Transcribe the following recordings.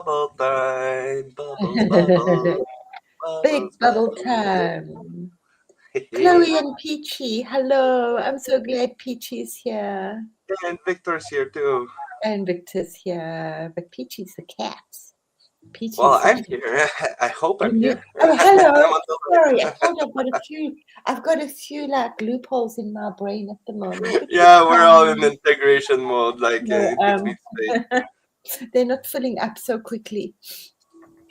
Bubble time, bubbles, bubbles, Big bubbles, bubble bubbles. time. Chloe and Peachy, hello. I'm so glad Peachy's here. And Victor's here too. And Victor's here. But Peachy's the cat. Well, Peachy's I'm such here. I hope I'm and you here. oh I'm hello. on the Sorry, I told you I've got a few like loopholes in my brain at the moment, line. but it's Yeah, we're all in fine. integration mode, like No, in between space. they're not filling up so quickly.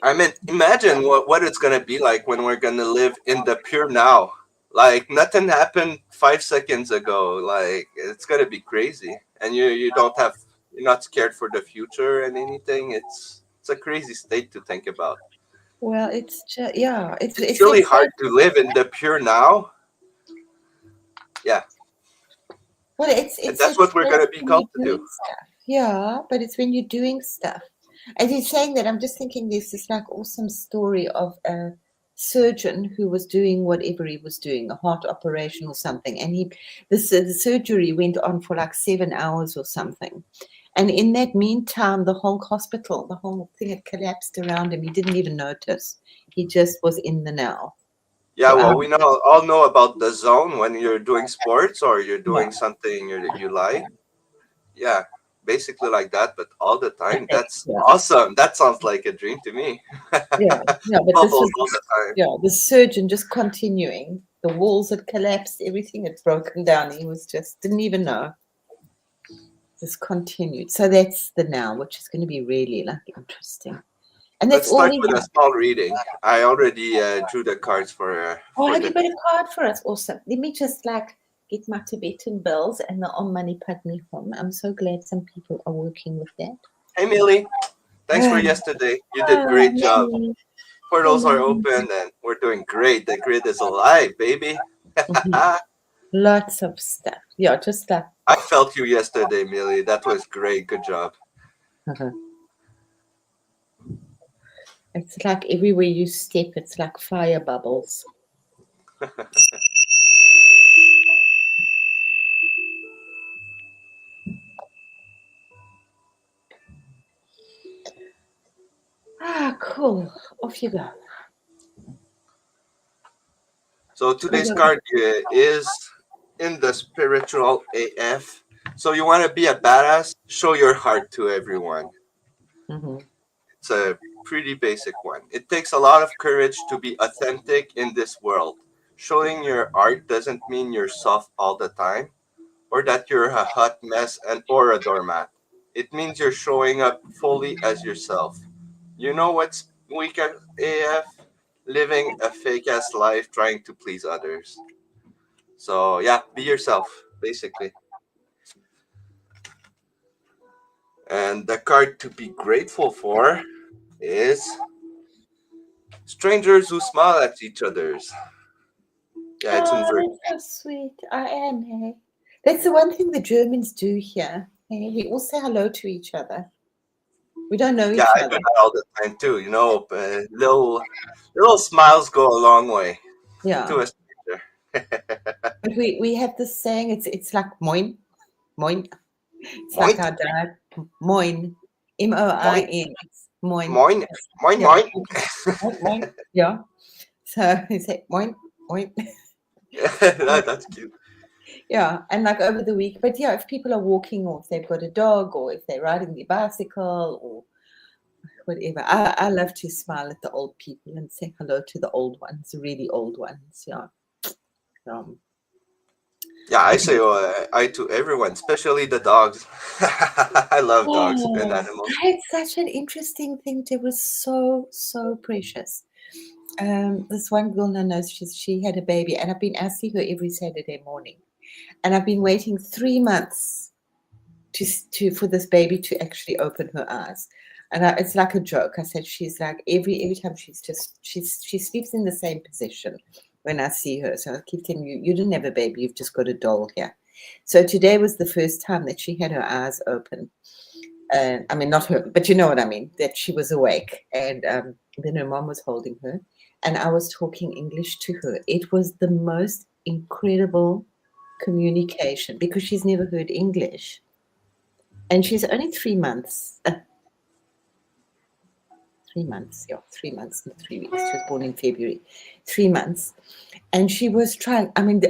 I mean, imagine what it's gonna be like when we're gonna live in the pure now. Like nothing happened 5 seconds ago. Like it's gonna be crazy, and you don't have you're not scared for the future and anything. It's a crazy state to think about. Well, it's just yeah, It's it's really hard exciting. to live in the pure now. Yeah, Well, and that's what we're gonna be when you're called to do. doing stuff. Yeah, but it's when you're doing stuff. As you're saying that, I'm just thinking there's this like awesome story of a surgeon who was doing whatever he was doing, a heart operation or something, and the surgery went on for like 7 hours or something. And in that meantime, the whole hospital, the whole thing had collapsed around him. He didn't even notice. He just was in the now. Yeah, well, Wow. we know all know about the zone when you're doing sports or you're Yeah. doing something you like. Yeah, basically like that, but all the time. That's Yeah. awesome. That sounds like a dream to me. Yeah, yeah, but this Bubbles was all the time. yeah, the surgeon just continuing. The walls had collapsed, everything had broken down. He was just didn't even know. Just continued. So that's the now, which is going to be really like interesting. And that's Let's all start we with a have. small reading. I already drew the cards Oh, for have the you got a card for us? Awesome. Let me just like get my Tibetan bells and the Om Mani Padme Hum. I'm so glad some people are working with that. Hey Millie, thanks for Ah, yesterday. You did great job. Many, Portals are many. open and we're doing great. The grid is alive, baby. Mhm. I Lots of stuff. Yeah, just like felt you yesterday, Millie. That was great. Good job. it's like everywhere you step, it's like fire bubbles. Ah, cool. Off you go. So today's card is in the spiritual AF. So you want to be a badass? Show your heart to everyone. Mm-hmm. It's a pretty basic one. It takes a lot of courage to be authentic in this world. Showing your art doesn't mean you're soft all the time or that you're a hot mess and or a doormat. It means you're showing up fully as yourself. You know what's weak as AF? Living a fake ass life trying to please others. So yeah, be yourself, basically. And the card to be grateful for is strangers who smile at each other's. Yeah, it's Oh, inverted. that's so sweet. I am, hey. That's the one thing the Germans do here. Hey, we all say hello to each other. We don't know Yeah, each I do other. that all the time too. Little smiles go a long way Yeah. to a stranger. But we have this saying, it's like moin, moin. It's like Moin, our dad, moin, moin, M-O-I-N. It's moin. moin, moin, Yeah. moin. Moin, moin. Yeah. So he said moin, moin. That's cute. Yeah, and like over the week, but yeah, if people are walking or if they've got a dog or if they're riding their bicycle or whatever, I love to smile at the old people and say hello to the old ones, the really old ones. Yeah. Um, Yeah, I but say I to everyone, especially the dogs. I love dogs and oh, animals. I had such an interesting thing. It was so, so precious. This one girl now knows she had a baby, and I see her every Saturday morning, and I've been waiting 3 months for this baby to actually open her eyes. And it's like a joke. I said she's like every time she sleeps in the same position when I see her. So I keep telling you didn't have a baby, you've just got a doll here. So today was the first time that she had her eyes open. I mean, not her, but you know what I mean, that she was awake. And then her mom was holding her, and I was talking English to her. It was the most incredible communication because she's never heard English, and she's only 3 months. 3 months. Yeah, 3 months, not 3 weeks. She was born in February. 3 months. And she was trying, I mean,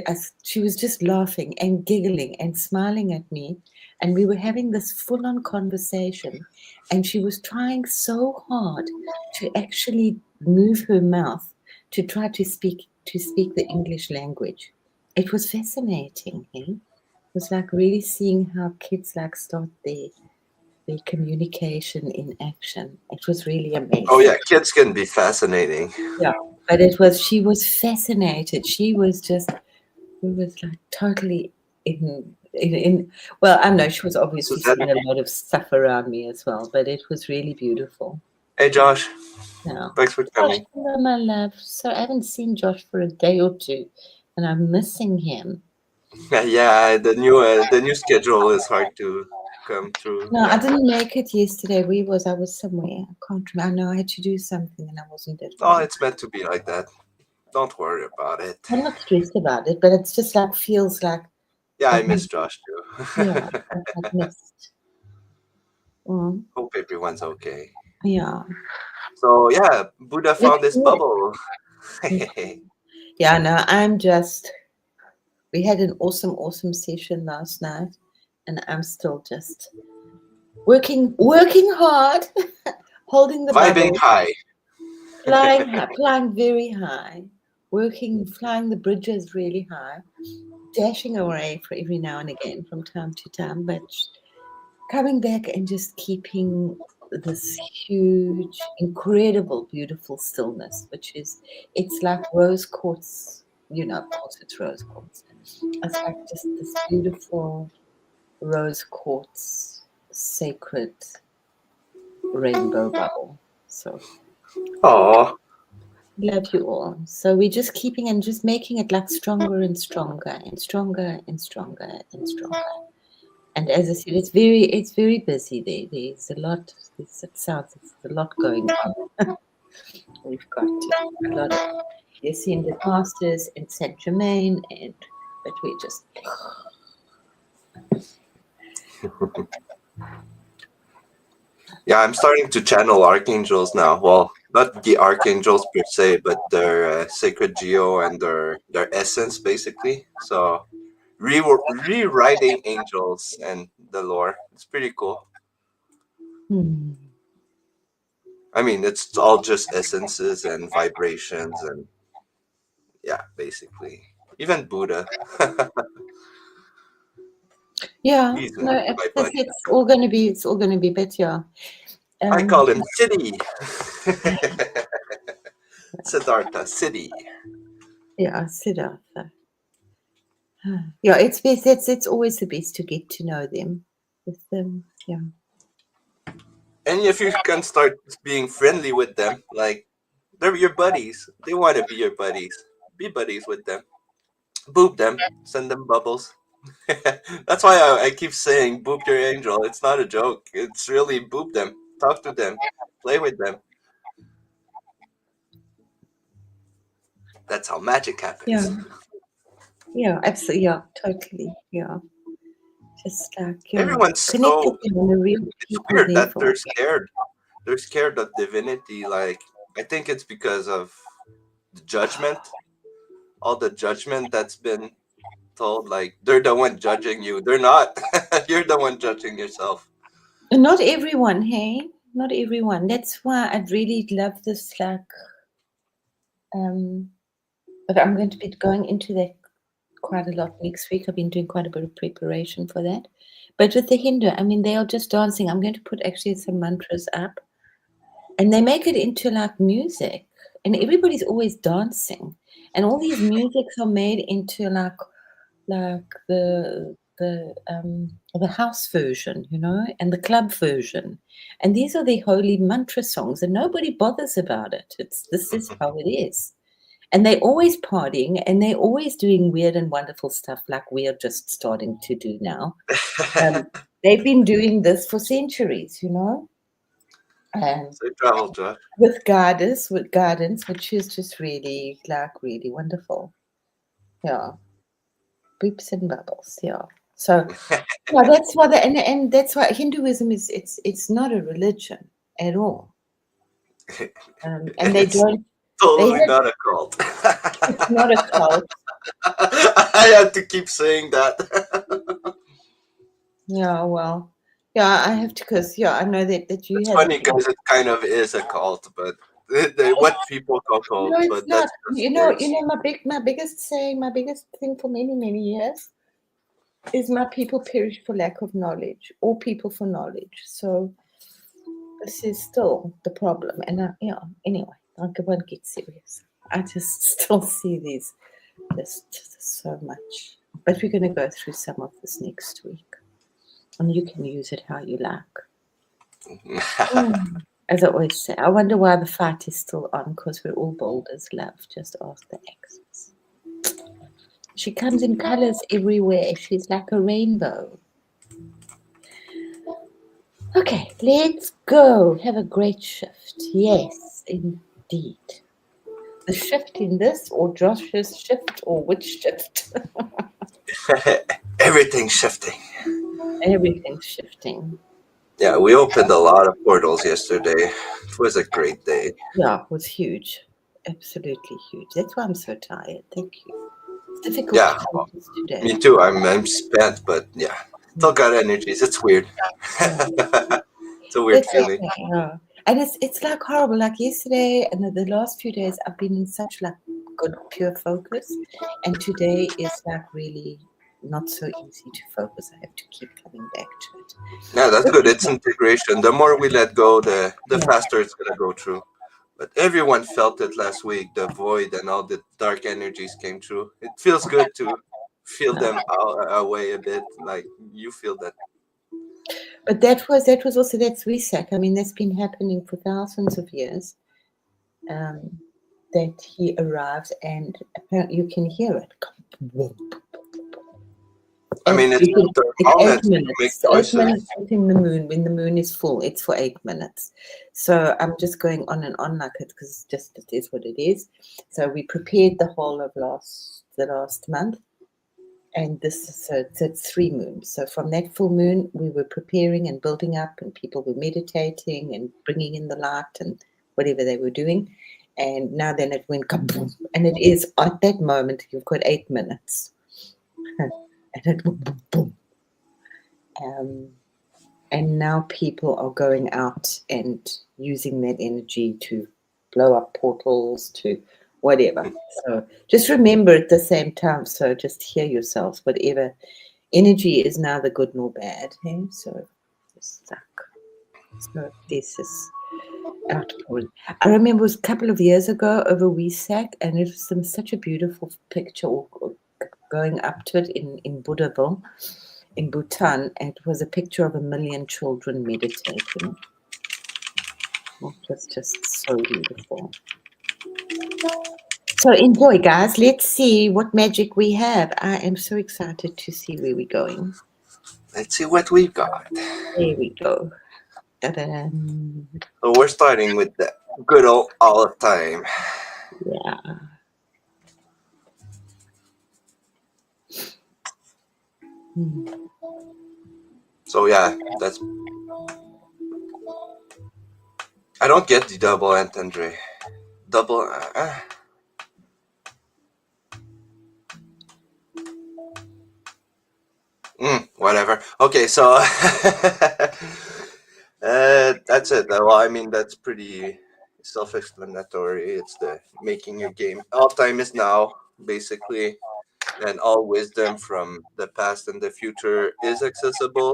she was just laughing and giggling and smiling at me. And we were having this full on conversation. And she was trying so hard to actually move her mouth to try to speak the English language. It was fascinating. Eh? It was like really seeing how kids like start their communication in action. It was really Oh amazing. yeah, kids can be fascinating. Yeah, but she was fascinated. She was just, we was like totally in well, I know she was So obviously that, seeing a lot of stuff around me as well, but it was really beautiful. hey Josh, Yeah. thanks for Josh, coming. hello, my love. So I haven't seen Josh for a day or two, and I'm missing him. Yeah, the new schedule is hard to come through. No, I Yeah. didn't make it yesterday. I was somewhere. I can't remember. I know I had to do something and I wasn't at Oh, home. it's meant to be like that. Don't worry about it. I'm not stressed about it, but it's just like feels like Yeah, I I've miss missed, Josh yeah, too. I've missed. Mm, Hope everyone's okay. yeah. So yeah, Buddha But found this it's bubble. good. Yeah, no, we had an awesome, awesome session last night, and I'm still just working hard, holding the Vibing bubble, high. flying very high, flying the bridges really high, dashing away for every now and again from time to time, but coming back and just keeping this huge, incredible, beautiful stillness, which is, it's like rose quartz, of course it's rose quartz. It's like just this beautiful rose quartz, sacred rainbow bubble. So Oh, love you all. So we're just keeping and just making it like stronger and stronger and stronger and stronger and stronger. And as I said, it's very busy there. There's a lot. It sounds there's a lot going on. We've got a lot of ascended masters in Saint Germain, but we just yeah, I'm starting to channel archangels now. Well, not the archangels per se, but their sacred geo and their essence, basically. So rewriting angels and the lore. It's pretty cool. hmm. I mean, it's all just essences and vibrations, and yeah, basically. Even Buddha. Yeah, He's no, my buddy. it's all gonna be, but yeah, I um, call him City. Siddhartha City. yeah, Siddhartha. Yeah, it's best. It's always the best to get to know them. With them, yeah. And if you can start being friendly with them, like they're your buddies, they want to be your buddies. Be buddies with them. Boop them. Send them bubbles. That's why I keep saying boop your angel. It's not a joke. It's really boop them. Talk to them. Play with them. That's how magic Yeah, happens. yeah, absolutely, yeah, totally, yeah. Just like, yeah, Everyone's connect with so. them on a real It's people weird that level. they're scared. They're scared of divinity. Like, I think it's because of the judgment, all the judgment that's been told. Like, they're the one judging you. They're not. You're the one judging yourself. And not everyone, hey, not everyone. That's why I'd really love this, like, um, but I'm going to be going into that quite a lot next week. I've been doing quite a bit of preparation for that. But with the Hindu, I mean, they are just dancing. I'm going to put actually some mantras up, and they make it into like music, and everybody's always dancing, and all these musics are made into like the house version, and the club version, and these are the holy mantra songs, and nobody bothers about it. This is how it is, and they're always partying, and they're always doing weird and wonderful stuff like we are just starting to do now. Um, they've been doing this for centuries, and Safe travel, Josh. with guidance, which is just really like really wonderful. Yeah, beeps and bubbles. Yeah. So yeah, that's why and that's why Hinduism is it's not a religion at all. And they don't. They Totally have. not a cult. It's not a cult. I have to keep saying that. Yeah. Well. Yeah. I have to, because I know that you It's had. funny because it kind of is a cult, but what people call No, cult, it's but not. that's just words. My biggest saying, my biggest thing for many, many years is my people perish for lack of knowledge, or people for knowledge. So this is still the problem. And anyway, I won't get serious. I just still see these just so much. But we're going to go through some of this next week, and you can use it how you like. As I always say, I wonder why the fight is still on, because we're all boulders, love. Just ask the exes. She comes in colors everywhere. She's like a rainbow. Okay, let's go. Have a great shift. Yes, indeed. The shift in this, or Josh's shift, or which shift? Everything's shifting. Everything's shifting. Yeah, we opened a lot of portals yesterday. It was a great day. Yeah, it was huge. Absolutely huge. That's why I'm so tired. Thank you. It's difficult Yeah, to focus today. me too. I'm spent, but yeah, still got energies. It's weird. Yeah. It's a weird It's feeling. okay, yeah. And it's like horrible. Like yesterday and the last few days, I've been in such like good pure focus, and today is like really not so easy to focus. I have to keep coming back to it. Yeah, that's But good. It's integration. The more we let go, the yeah, faster it's gonna go through. But everyone felt it last week. The void and all the dark energies came through. It feels good to feel yeah. them out, away a bit. Like you feel that. But that was also that's reset. I mean, that's been happening for thousands of years. Um, that he arrives, and apparently you can hear it. I mean, it's It's normal 8 that people make minutes. 8 minutes noises. within the moon. When the moon is full, it's for 8 minutes. So I'm just going on and on like it, because it is what it is. So we prepared the whole of the last month, and this is so it's 3 moons. So from that full moon, we were preparing and building up, and people were meditating and bringing in the light and whatever they were doing. And now then it went kaboom, and it is at that moment you've got 8 minutes. And it went boom, boom. And now people are going out and using that energy to blow up portals, to whatever. So just remember at the same time, so just hear yourselves, whatever energy is now the good nor bad. Hey? So just suck. So this is outpouring. I remember it was a couple of years ago over WeSac, and it was such a beautiful picture going up to it in Buddhaville, in Bhutan, and it was a picture of 1 million children meditating. It was just so beautiful. So enjoy, guys. Let's see what magic we have. I am so excited to see where we're going. Let's see what we've got. There we go. Ta-da. So we're starting with the good old olive time. Yeah. So yeah, that's. I don't get the double entendre. Double. Whatever. Okay, so that's it. Well, I mean that's pretty self-explanatory. It's the making your game. All time is now, basically, and all wisdom from the past and the future is accessible.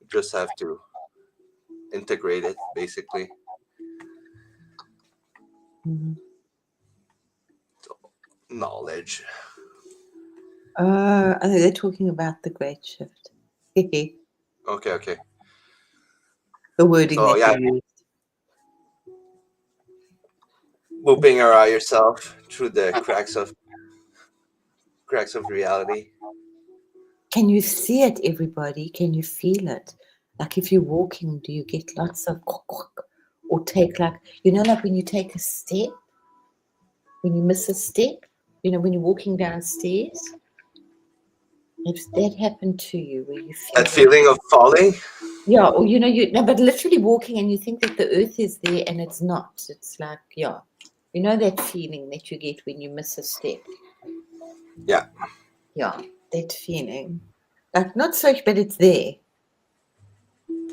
We just have to integrate it, basically. Mhm. Knowledge. I think they're talking about the great shift. The Okay. wording So that yeah, you used. moving around yourself through the cracks of reality. Can you see it, everybody? Can you feel it? Like if you're walking, do you get lots of or take like like when you take a step, when you miss a step, when you're walking downstairs, if that happened to you where you feel That feeling of falling. Yeah, or you no, but literally walking and you think that the earth is there and it's not. It's like, yeah, you know that feeling that you get when you miss a step. Yeah, Yeah, that feeling. Like not so, but it's there.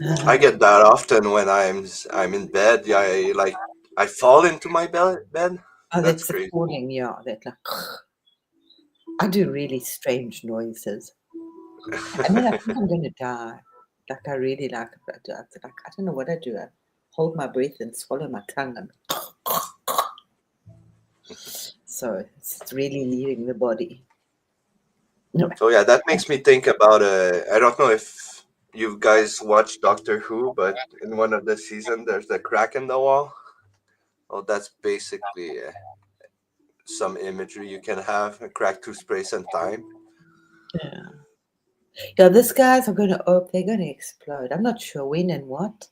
I Oh, get that often when I'm in bed. Yeah, I fall into my bed. That's that's the crazy. falling, yeah. That like I do really strange noises. And then I think I'm gonna die. Like I really like I don't know what I do. I hold my breath and swallow my tongue and so it's really leaving the body. No. So yeah, that makes me think about I don't know if you guys watch Doctor Who, but in one of the season there's the crack in the wall. Oh, that's basically some imagery you can have a crack through space and time. Yeah. Yeah, these guys are gonna they're gonna explode. I'm not sure when and what.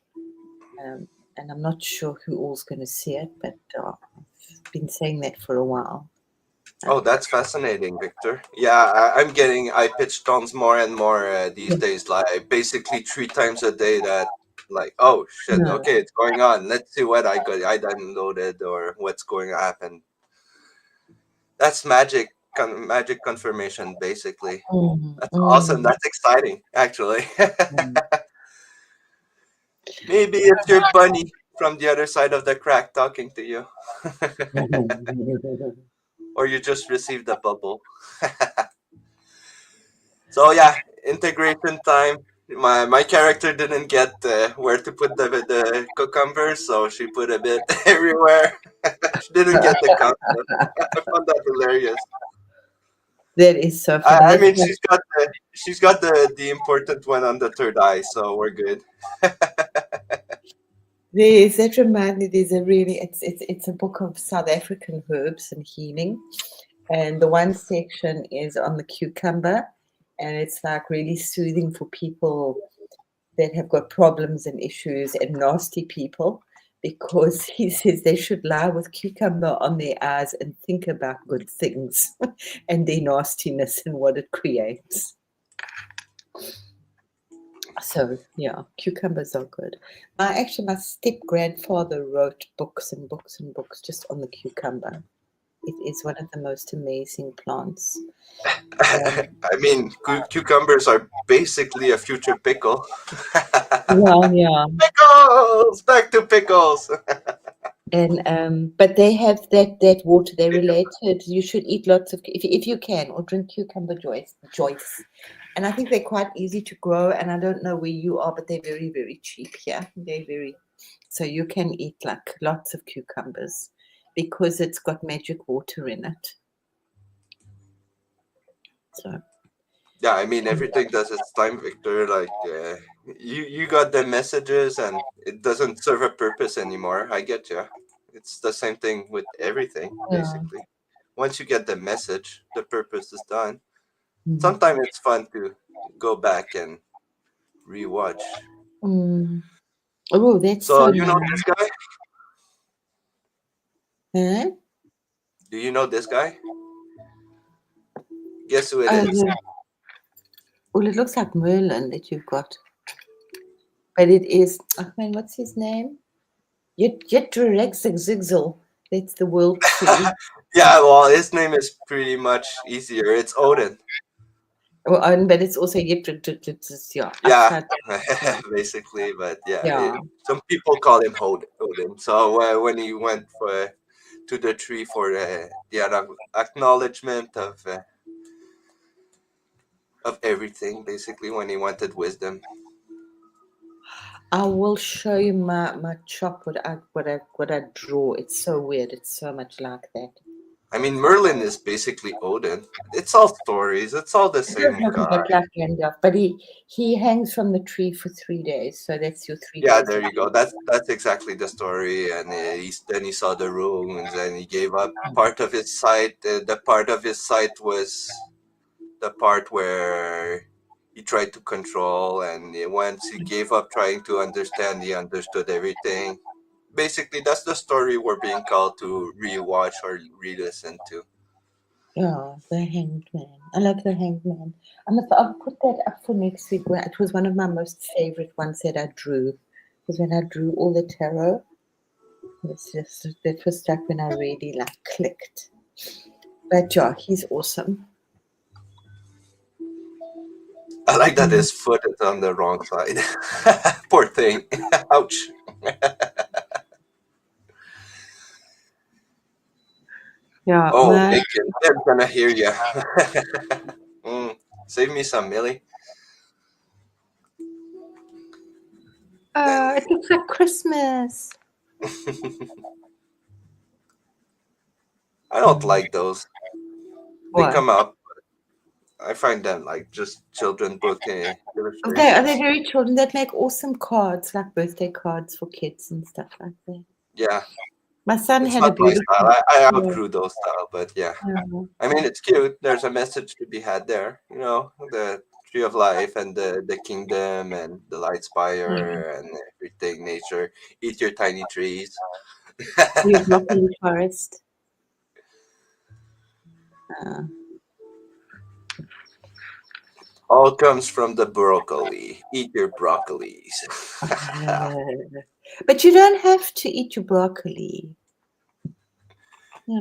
And I'm not sure who all's gonna see it, but I've been saying that for a while. Oh, Um, that's fascinating, Victor. Yeah, I'm getting eye pitch tones more and more these yeah, days. Like basically 3 times a day. That like, oh shit, no. okay, it's going on. Let's see what I downloaded or what's going to happen. That's magic, magic confirmation, basically. Mm, That's awesome. mm, That's exciting, actually. mm. Maybe it's your bunny from the other side of the crack talking to you, or you just received a bubble. So yeah, integration time. My character didn't get where to put the cucumber, so she put a bit everywhere. She didn't get the concept. I found that hilarious. That is so I, funny. I That's mean, like, she's got the important one on the third eye, so we're good. there's that remind me. There's a really it's a book of South African herbs and healing, and the one section is on the cucumber, and it's like really soothing for people that have got problems and issues and nasty people because he says they should lie with cucumber on their eyes and think about good things and their nastiness and what it creates. So yeah, cucumbers are good. My step grandfather wrote books and books and books just on the cucumber. It is one of the most amazing plants. Um, I mean, cucumbers are basically a future pickle. yeah, yeah. Pickles, back to pickles. And but they have that water. They're related. You should eat lots of if you can, or drink cucumber joyce. And I think they're quite easy to grow. And I don't know where you are, but they're very very cheap here. They're very so you can eat like lots of cucumbers because it's got magic water in it. So Yeah, I mean everything does its time, Victor. Like you got the messages, and it doesn't serve a purpose anymore. I get you. It's the same thing with everything, yeah. basically. Once you get the message, the purpose is done. Mhm. Sometimes it's fun to go back and rewatch. Mm. Oh, that's So so you know nice. this guy? Huh? Do you know this guy? Guess who it Oh, is? well, it looks like Merlin that you've got, but it is. Oh man, what's his name? Yet That's the world tree. Yeah, well, his name is pretty much easier. It's Odin. Well, but it's also yeah, Yeah, upside down. basically. But yeah, Yeah. some people call him Odin. So when he went to the tree for the acknowledgement of everything, basically, when he wanted wisdom. I will show you my chop what I draw. It's so weird. It's so much like that. I mean, Merlin is basically Odin. It's all stories. It's all the It does same look a guy. bit like Gandalf, but he hangs from the tree for 3 days. So that's your three Yeah, days there of you go. That's exactly the story. And then he saw the ruins, and he gave up part of his sight. The part of his sight was the part where he tried to control, and once he gave up trying to understand, he understood everything. Basically, that's the story we're being called to rewatch or re-listen to. Yeah, the Hanged Man. I love the Hanged Man. I'll put that up for next week. It was one of my most favorite ones that I drew. Because when I drew all the tarot, it's just that was like when I really like clicked. But yeah, he's awesome. I like that Mm. his foot is on the wrong side. Poor thing. Ouch. Yeah, Oh, my Aiken, they're gonna hear you. Save me some, Millie. it looks like Christmas. I don't like those. They What? come out. I find them like just children book Are they illustrations. very children that make awesome cards, like birthday cards for kids and stuff like that? Yeah, My son it's had a not my style. beautiful. I Yeah, outgrew those style, but yeah. yeah, I mean, it's cute. There's a message to be had there. You know, the tree of life and the kingdom and the light yeah. spire and everything. Nature. Eat your tiny trees. Your broccoli forest. Uh, All comes from the broccoli. Eat your broccolis. but you don't have to eat your broccoli.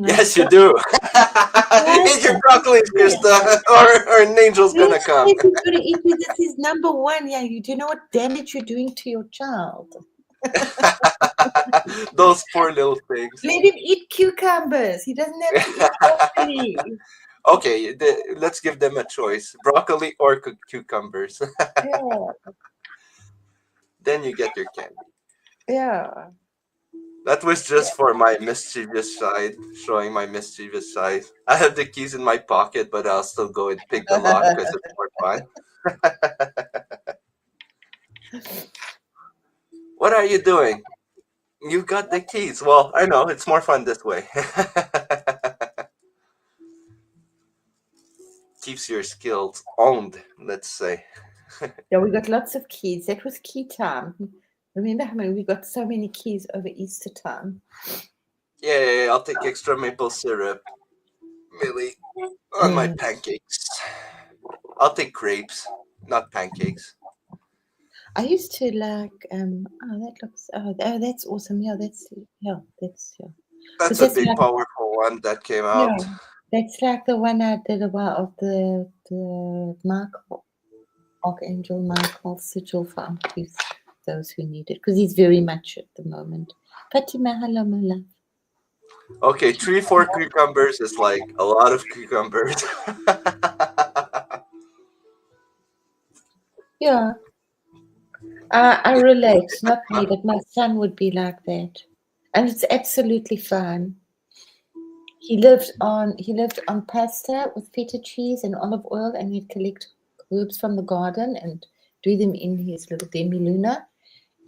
Yes, you Just do. slice Eat your it. broccoli, Krista, or an angel's gonna Yes, come. yes, you've got to eat it. This is number one. Yeah, you do know what damage you're doing to your child. Those poor little things. Let him eat cucumbers. He doesn't have to eat broccoli. Okay, let's give them a choice: broccoli or cucumbers. Yeah, Then you get your candy. yeah. That was just for my mischievous side, showing my mischievous side. I have the keys in my pocket, but I'll still go and pick the lock because it's more fun. What are you doing? You got the keys. Well, I know it's more fun this way. Keeps your skills owned, let's say. Yeah, we got lots of keys. That was key time. Remember how many we got so many keys over Easter time? Yay, I'll take extra maple syrup, Millie, on my Mm. pancakes. I'll take grapes, not pancakes. I used to like that looks that's awesome. Yeah. That's Because a that's big, like powerful one that came yeah, out. that's like the one I did a while of the Michael Archangel Michael sigil for uncles, those who need it, because he's very much at the moment. Fatima, hello, my love. Okay, three, four cucumbers is like a lot of cucumbers. Yeah, I relate. Not me, but my son would be like that, and it's absolutely fine. He lived on pasta with feta cheese and olive oil, and he'd collect herbs from the garden and do them in his little demi luna,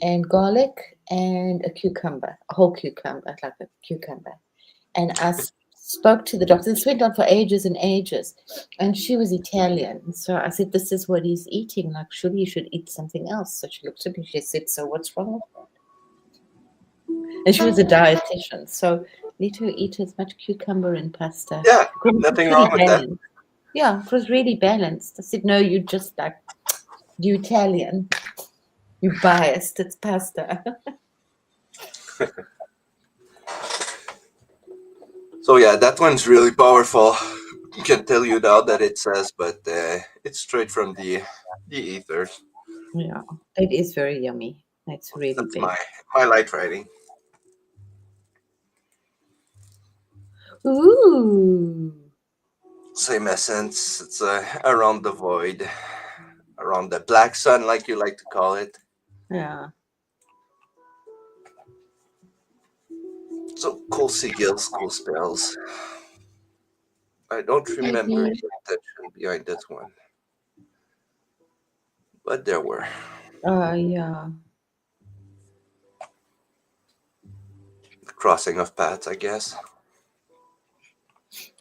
and garlic and a cucumber, a whole cucumber, like a cucumber. And spoke to the doctor. This went on for ages and ages, and she was Italian. So I said, "This is what he's eating. Like, surely he should eat something else." So she looked at me. She said, "So what's wrong with that?" And she was a dietitian, so let her eat as much cucumber and pasta Yeah, because it was nothing pretty wrong with that. balanced. Yeah, it was really balanced. I said, "No, you just like you Italian, you biased. It's pasta." So yeah, that one's really powerful. Can tell you now that it says, but it's straight from the ethers. Yeah, it is very yummy. It's really That's big. my light writing. Ooh, Same essence. It's around the void, around the black sun, like you like to call it. yeah. So cool sigils, cool spells. I don't remember Maybe. the intention behind this one, but there were. Yeah. Crossing of paths, I guess.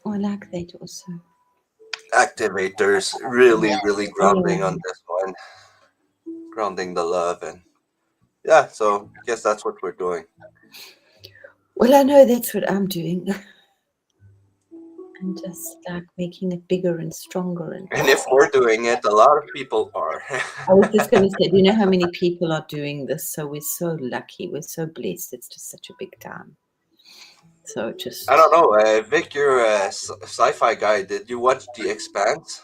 Oh, I like that also. Activators, really, really grounding on Yeah. this one. Grounding the love and yeah, so guess that's what we're doing. Well, I know that's what I'm doing. and just like making it bigger and stronger and And if we're doing it, a lot of people are. I was just going to say, do you know how many people are doing this? So we're so lucky. We're so blessed. It's just such a big time. So I don't just know, Vic, you're a sci-fi guy. Did you watch The Expanse?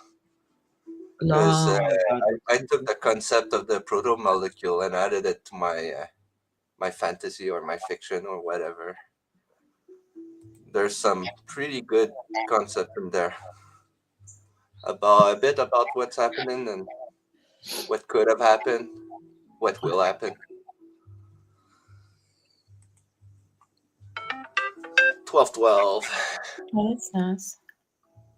Because long I took the concept of the proto molecule and added it to my fantasy or my fiction or whatever. There's some pretty good concept in there about a bit about what's happening and what could have happened, what will happen. 1212. Oh, that's nice.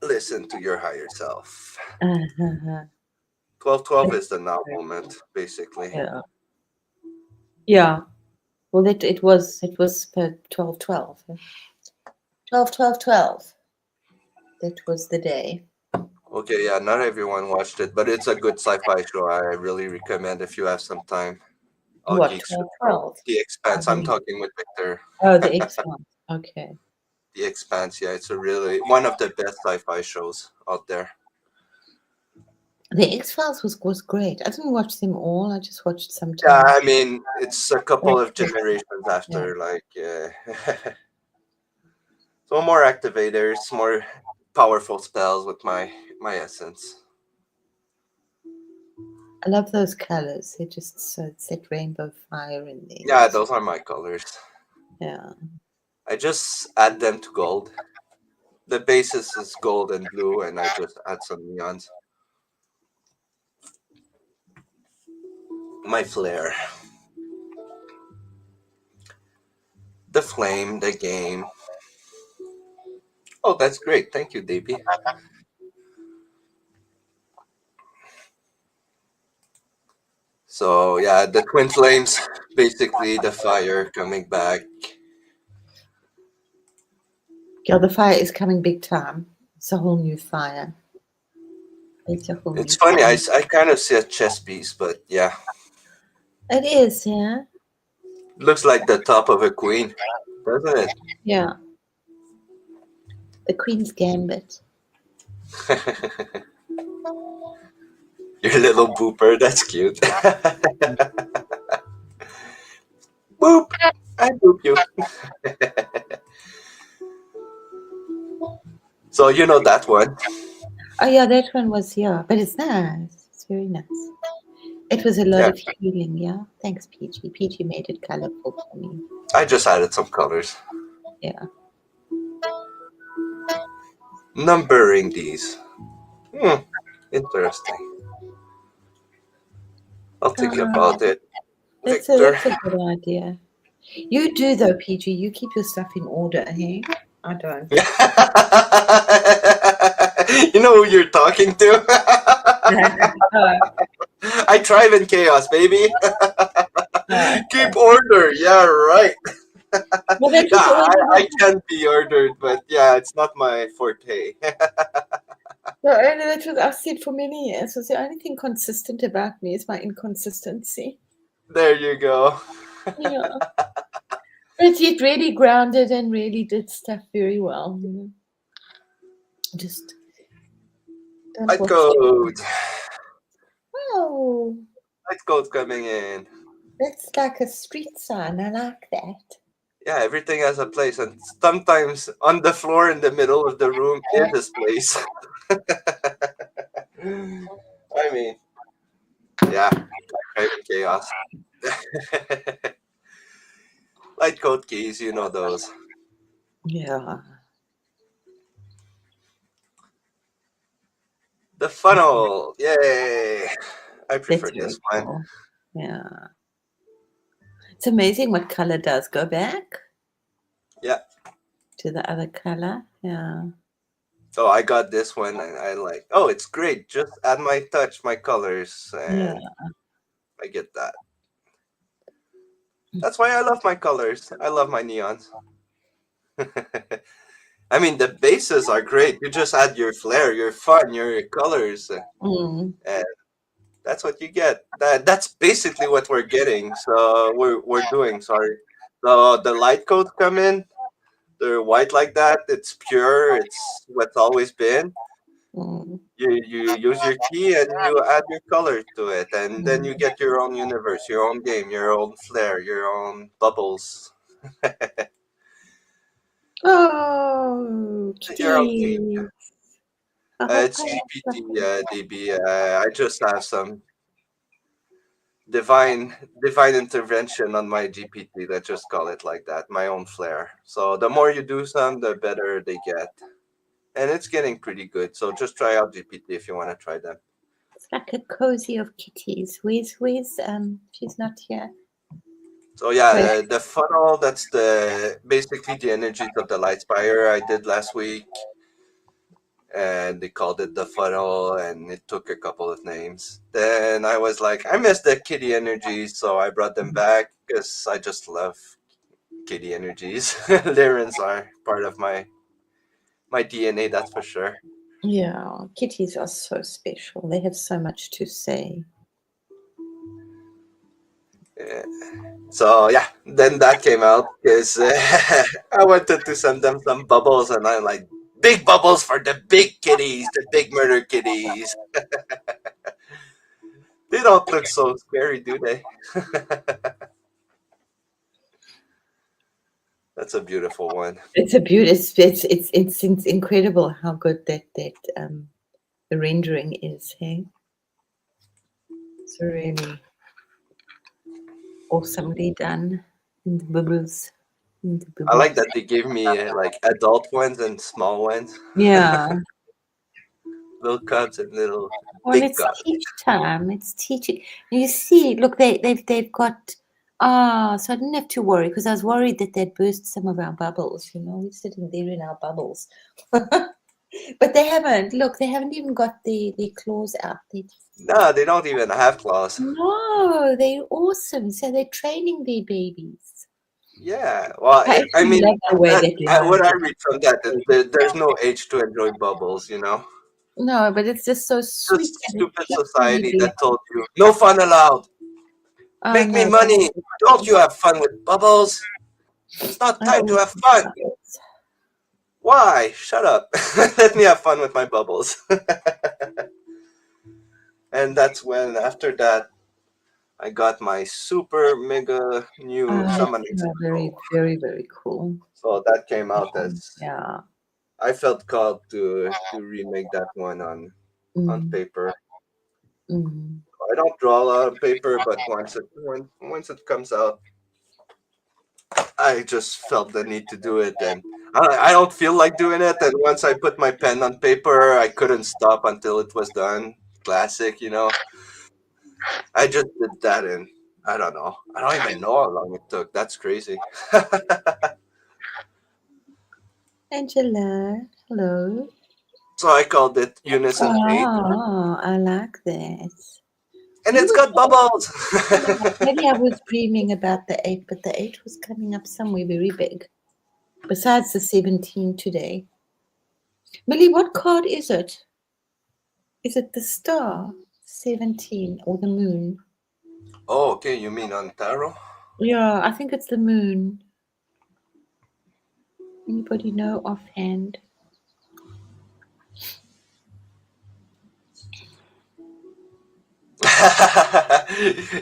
Listen to your higher self. Uh-huh. 1212 is the now moment, basically. Yeah. Yeah. Well, it was per 12/12. 12/12/12. That was the day. Okay, yeah, not everyone watched it, but it's a good sci-fi show. I really recommend if you have some time. All What, geeks should know. 12/12? The I Expanse. I'm don't know. talking with Victor. Oh, the X-Files. Okay. The Expanse, yeah, it's a really one of the best sci-fi shows out there. The X-Files was great. I didn't watch them all. I just watched Yeah, sometimes. I mean, it's a couple of Okay. generations Yeah. after, like, so more activators, more powerful spells with my essence. I love those colors. They're just so it's that rainbow fire in there. Yeah, It's, those are my colors. yeah. I just add them to gold. The basis is gold and blue, and I just add some neons. My flair, the flame, the game. Oh, that's great. Thank you, DP. So yeah, the twin flames, basically the fire coming back. Yeah, the fire is coming big time. It's a whole new fire. It's a whole It's new funny. fire. I kind of see a chess piece, but yeah, It is, yeah. looks like the top of a queen, doesn't Yeah. The Queen's Gambit. it? Your little booper. That's cute. Boop. I boop you. So you know that one. Oh yeah, that one was yeah, but it's nice. It's very nice. It was a lot Yeah, of healing, yeah. Thanks, PG. PG made it colorful for me. I just added some colors. Yeah. Numbering these. Hmm. Interesting. I'll think Uh, about it, that's a Victor. that's a good idea. You do though, PG. You keep your stuff in order, hey? I don't. You know who you're talking to? uh, I thrive in chaos, baby. okay. Keep order. Yeah, right. Well, that Yeah, was always I can be ordered, but yeah, it's not my forte. that was I said for many years. Was the only thing consistent about me is my inconsistency. There you go. Yeah. But yet really grounded and really did stuff very well. You know? Just don't Light watch the. code. Oh, Light code coming in. that's like a street sign. I like that. Yeah, everything has a place, and sometimes on the floor in the middle of the room is his place. I mean, yeah, driving chaos. Light code keys, you know those. Yeah, The funnel, yay! I that's prefer very this one. cool. Yeah. It's amazing what color does. Go back Yeah. to the other color. Yeah. So I got this one, and I like. Oh, it's great. Just add my touch, my colors, Yeah. and I get that. That's why I love my colors. I love my neons. I mean, the bases are great. You just add your flair, your fun, your colors, Mm. and that's what you get. That's basically what we're getting. So we're doing. Sorry. So the light codes come in. They're white like that. It's pure. It's what's always been. Mm, You use your key and you add your color to it, and then you mm. get your own universe, your own game, your own flair, your own bubbles, Oh, your own game. kitty. Oh, It's I love GPT, them. DB. I just have some divine intervention on my GPT. Let's just call it like that. My own flair. So the more you do some, the better they get, and it's getting pretty good. So just try out GPT if you want to try them. It's like a cozy of kitties. Where's she's not here. So yeah, Wait. the funnel. That's the basically the energies of the light spire I did last week, and they called it the funnel, and it took a couple of names. Then I was like, I miss the kitty energies, so I brought them back because I just love kitty energies. Lyrans are part of my DNA, that's for sure. Yeah, kitties are so special. They have so much to say. Yeah. So yeah, then that came out because I wanted to send them some bubbles, and I'm like, big bubbles for the big kitties, the big murder kitties. They don't look so scary, do they? That's a beautiful one. It's a beauty. It's incredible how good that the rendering is. Hey, it's really awesomely done. And the bubbles, and the I like bubbles. that they gave me like adult ones and small ones, Yeah. little cubs and little Well, big it's cubs. teach time. It's teaching. You see, look, they've got. So I didn't have to worry because I was worried that they'd burst some of our bubbles. You know, we're sitting there in our bubbles, but they haven't. Look, they haven't even got the claws out. They No, they don't even have claws. no, they're awesome. So they're training their babies. Yeah, well, I I actually mean, love the way that what learn. I read from that is there's no age to enjoy bubbles, you know? No, but it's just so sweet Just and stupid it's teaching their society babies. that told you, no fun allowed, Oh make me no, money, don't you have fun with bubbles? It's not I time to always have think fun. about it. Why? Shut up. Let me have fun with my bubbles. And that's when, after that, I got my super mega new It's Summoning very, Scroll. very, very cool. So that came out as Yeah. I felt called to remake that one on Mm, paper. mm. I don't draw a lot on paper, but once it comes out, I just felt the need to do it, and I don't feel like doing it. And once I put my pen on paper, I couldn't stop until it was done. Classic, you know. I just did that, and I don't know. I don't even know how long it took. That's crazy. Angela, hello. So I called it Unison 8, Oh, I like that. and When it's was got the eight bubbles. coming up? Maybe I was dreaming about the eight, but the eight was coming up somewhere very big. Besides the 17 today. Millie, what card is it? Is it the star 17 or the moon? Oh, okay. You mean on tarot? Yeah, I think it's the moon. Anybody know offhand?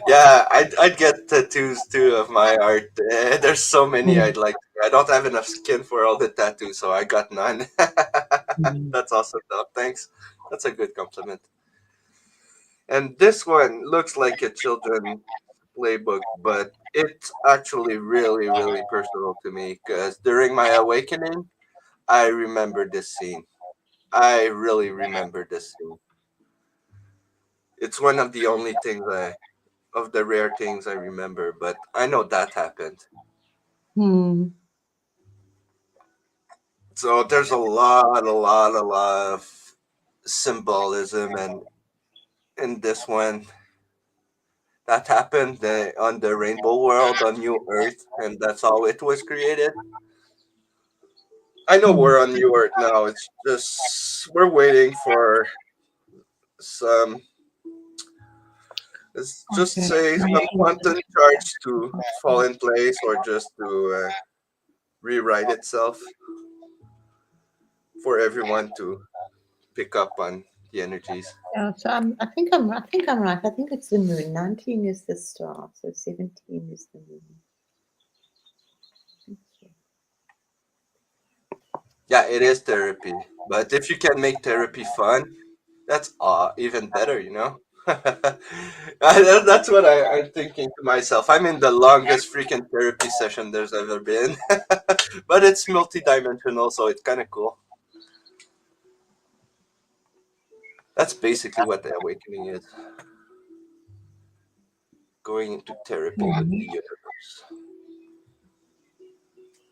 Yeah, I'd get tattoos too of my art. There's so many Mm, I'd like. I don't have enough skin for all the tattoos, so I got none. mm, That's awesome, though. Thanks. That's a good compliment. And this one looks like a children playbook, but it's actually really, really personal to me because during my awakening, I remember this scene. I really remember this scene. It's one of the only things of the rare things I remember, but I know that happened. mm. So there's a lot of symbolism, and in this one that happened on the Rainbow World on New Earth, and that's how it was created. I know Mm. we're on New Earth now. It's just we're waiting for some. Let's just Okay. say some quantum charge to fall in place, or just to rewrite itself for everyone to pick up on the energies. Yeah, so I think I'm right. I think it's the moon. 19 is the star, so 17 is the moon. Yeah, it is therapy. But if you can make therapy fun, that's even better, you know? That's what I'm thinking to myself. I'm in the longest freaking therapy session there's ever been. But it's multidimensional, so it's kind of cool. That's basically what the awakening is, going into therapy with the universe.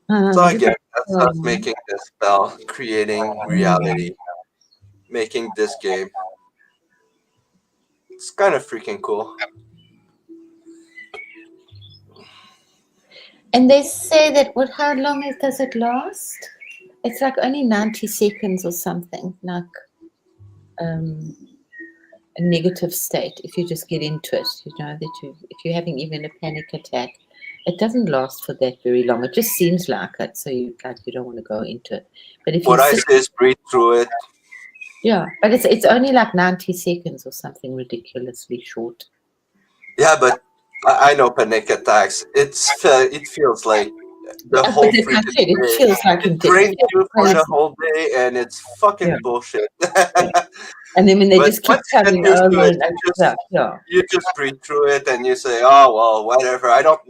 So Look again, at that's us um, making this spell, creating reality, making this game. It's kind of freaking cool. and they say that how long does it last? It's like only 90 seconds or something, like um, a negative state if you just get into it, that if you're having even a panic attack, it doesn't last for that very long. It just seems like it, so you don't want to go into it. But if you What I sit, say is breathe through it. yeah, but it's only like 90 seconds or something ridiculously short. Yeah, but I know panic attacks. It feels like the Yeah, but whole like I freaking said, it day. feels like It it drains feels you for the crazy. whole day, and it's Yeah, fucking bullshit. yeah. And then when they But just keep once you get coming used to over it, and over stuff, yeah, you just breathe through it, and you say, "Oh well, whatever. I don't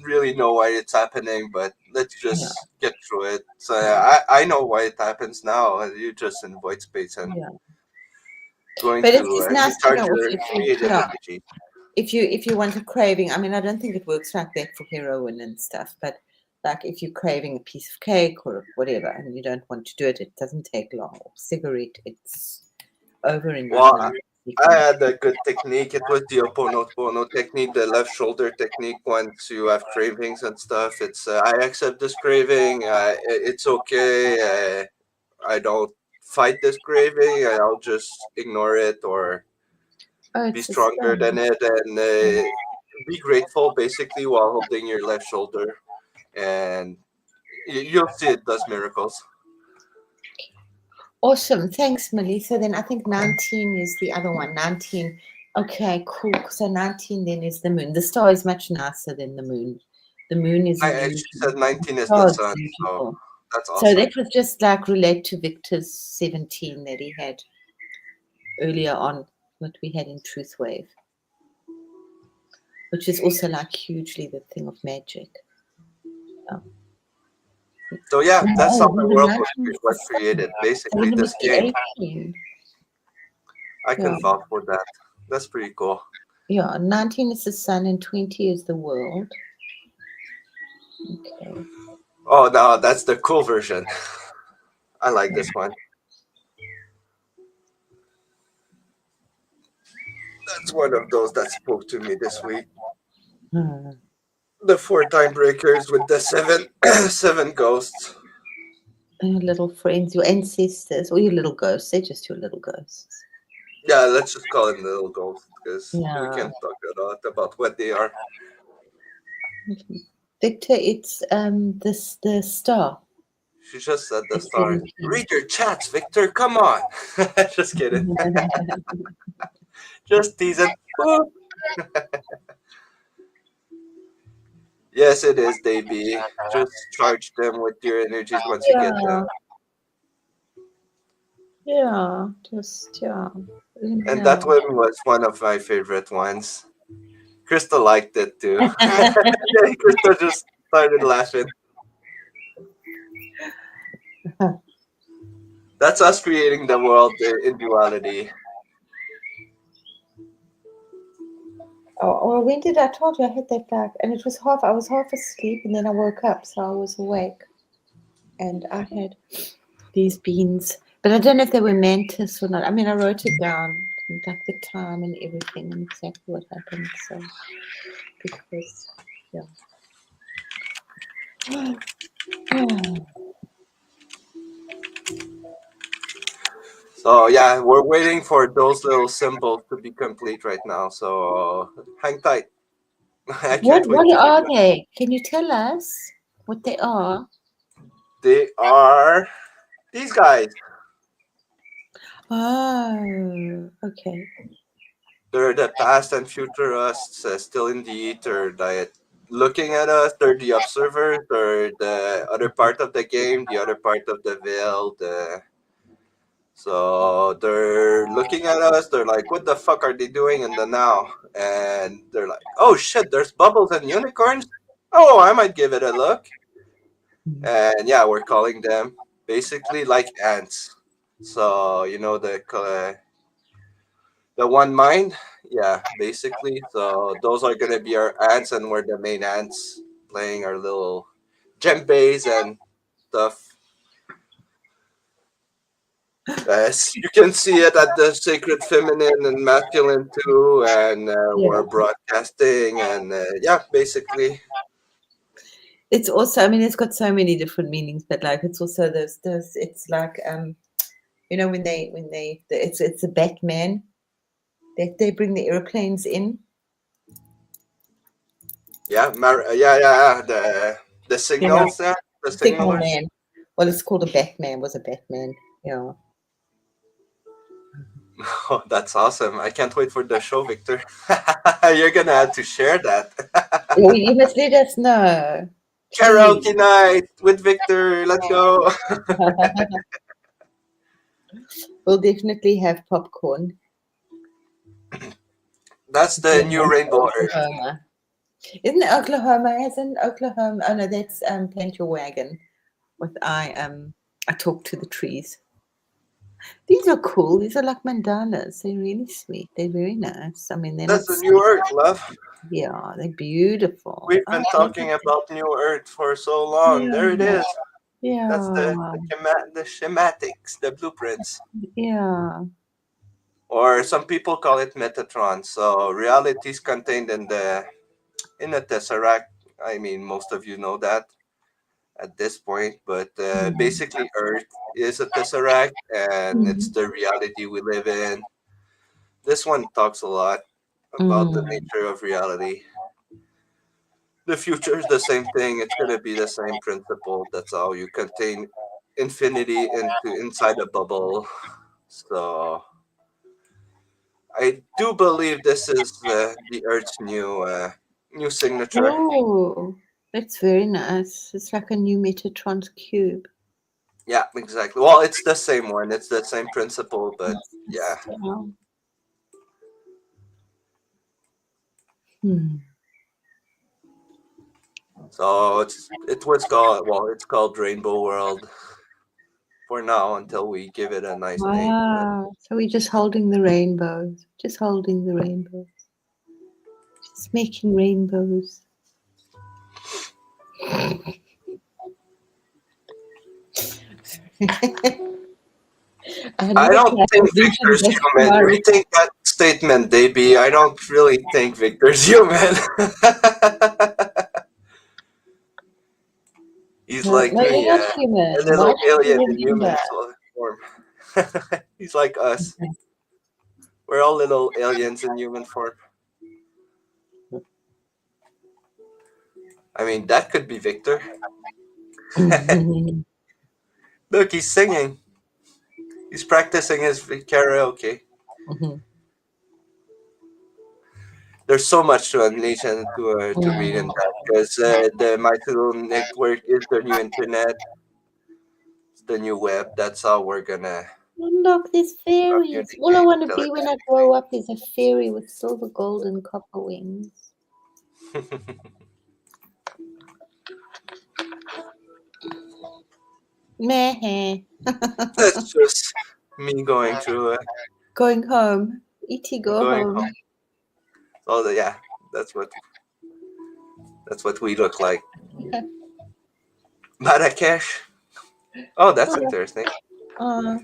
really know why it's happening, but let's yeah, just get through it." So yeah, I know why it happens now. You just in void space and yeah. going But it to is nice to recharge know your creative yeah, energy. if you want a craving. I mean, I don't think it works like that for heroin and stuff, but like if you're craving a piece of cake or whatever and you don't want to do it, it doesn't take long. Or cigarette, it's over in like Well, 90 I seconds. had a good technique. It was the Oponopono technique, the left shoulder technique. Once you have cravings and stuff, it's I accept this craving. It's okay. I don't fight this craving. I'll just ignore it or Oh, be it's the stronger than same. it and be grateful basically while holding your left shoulder. And you'll see it does miracles. Awesome. Thanks, Melissa. Then I think 19 is the other one. 19. Okay, cool. So 19 then is the moon. The star is much nicer than the moon. The moon is I illusion. actually said The 19 is the star is sun, so beautiful. that's So awesome. that was just like relate to Victor's 17 that he had earlier on, what we had in Truth Wave, which is also like hugely the thing of magic. Yeah. So yeah, that's how No, the the world 19 is the was sun. created. So Basically, then it this must be game. 18. I Yeah. can vouch for that. That's pretty cool. Yeah. 19 is the sun and 20 is the world. Okay. Oh no, that's the cool version. I like this one. That's one of those that spoke to me this week. Hmm. The four time breakers with the seven seven ghosts. Your little friends, your ancestors, or your little ghosts. They're just your little ghosts. Yeah, let's just call them little ghosts because we Yeah. can talk a lot about what they are. Victor, it's the star. She just said the It's star. 17. Read your chats, Victor. Come on. Just kidding. Just teasing. Woo. Yes, it is, Davey. Just charge them with your energies once you get them. Yeah, yeah, just yeah. Let me And that know. one was one of my favorite ones. Crystal liked it too. Crystal just started laughing. That's us creating the world in duality. Oh, when did I told you I had that back? And it was half. I was half asleep, and then I woke up, so I was awake, and I had these beans, but I don't know if they were mantis or not. I mean, I wrote it down, like the time and everything, and exactly what happened. So because yeah. So yeah, we're waiting for those little symbols to be complete right now. So hang tight. I What can't wait to hear are that. they? Can you tell us? What they are? They are these guys. Oh, okay. They're the past and futurists still in the ether. Looking at us, they're the observers. They're the other part of the game, the other part of the veil. So they're looking at us. They're like, "What the fuck are they doing in the now?" And they're like, "Oh shit, there's bubbles and unicorns. Oh, I might give it a look." Mhm. And yeah, we're calling them basically like ants. So you know the one mind, yeah, basically. So those are gonna be our ants, and we're the main ants playing our little djembes and stuff. As you can see it at the sacred feminine and masculine too, and Yeah. we're broadcasting, and yeah, basically, It's also, I mean, it's got so many different meanings, but like it's also those it's like you know, when they it's a Batman. They bring the airplanes in. yeah, the Yeah. signals, the Signal signalers. Man. Well, it's called a Batman. Was a Batman. Yeah. Oh, that's awesome! I can't wait for the show, Victor. You're gonna have to share that. You must let us know, Karaoke please. night with Victor. Let's go. We'll definitely have popcorn. That's the new Rainbow Earth. Oklahoma. Isn't it Oklahoma? Hasn't Oklahoma? Oh no, that's Plant Your Wagon. With I talk to the trees. These are cool. These are like mandalas. They're really sweet. They're very nice. I mean, they're That's not. the new Earth, love. Yeah, they're beautiful. We've Oh, been talking about new Earth for so long. There it yeah, is. That's yeah, the schematics, the blueprints, yeah. or some people call it Metatron. So realities contained in a tesseract. I mean, most of you know that at this point, but Mm. basically, Earth is a tesseract, and it's Mm. the reality we live in. This one talks a lot about the Mm. nature of reality. The future is the same thing. It's gonna be the same principle. That's how you contain infinity inside a bubble. So I do believe this is the Earth's new signature. Oh, that's very nice. It's like a new Metatron's cube. Yeah, exactly. Well, it's the same one. It's the same principle, but yeah. Yeah. Hmm. So it's called Rainbow World for now until we give it a nice name. But Wow. So we're just holding the rainbows. Just holding the rainbows. Just making rainbows. I I never don't thought I think would mention Victor's this human. tomorrow. Rethink that statement, Davey. I don't really think Victor's human. He's No, like no, me, you're not human. a Why little should alien you in remember? human form. He's like us. We're all little aliens in human form. I mean, that could be Victor. Look, he's singing. He's practicing his karaoke. There's so much to unleash and to read in that because the Mythical network is the new internet, it's the new web. That's how we're gonna Oh, look, there's fairies. All I communicate want to be when I telepathically. grow up is a fairy with silver, gold, and copper wings. Meh. That's just me going through Going home. E.T. go going home. home. Oh, yeah, that's what that's what we look like. Marrakesh. Oh, that's interesting. Uh,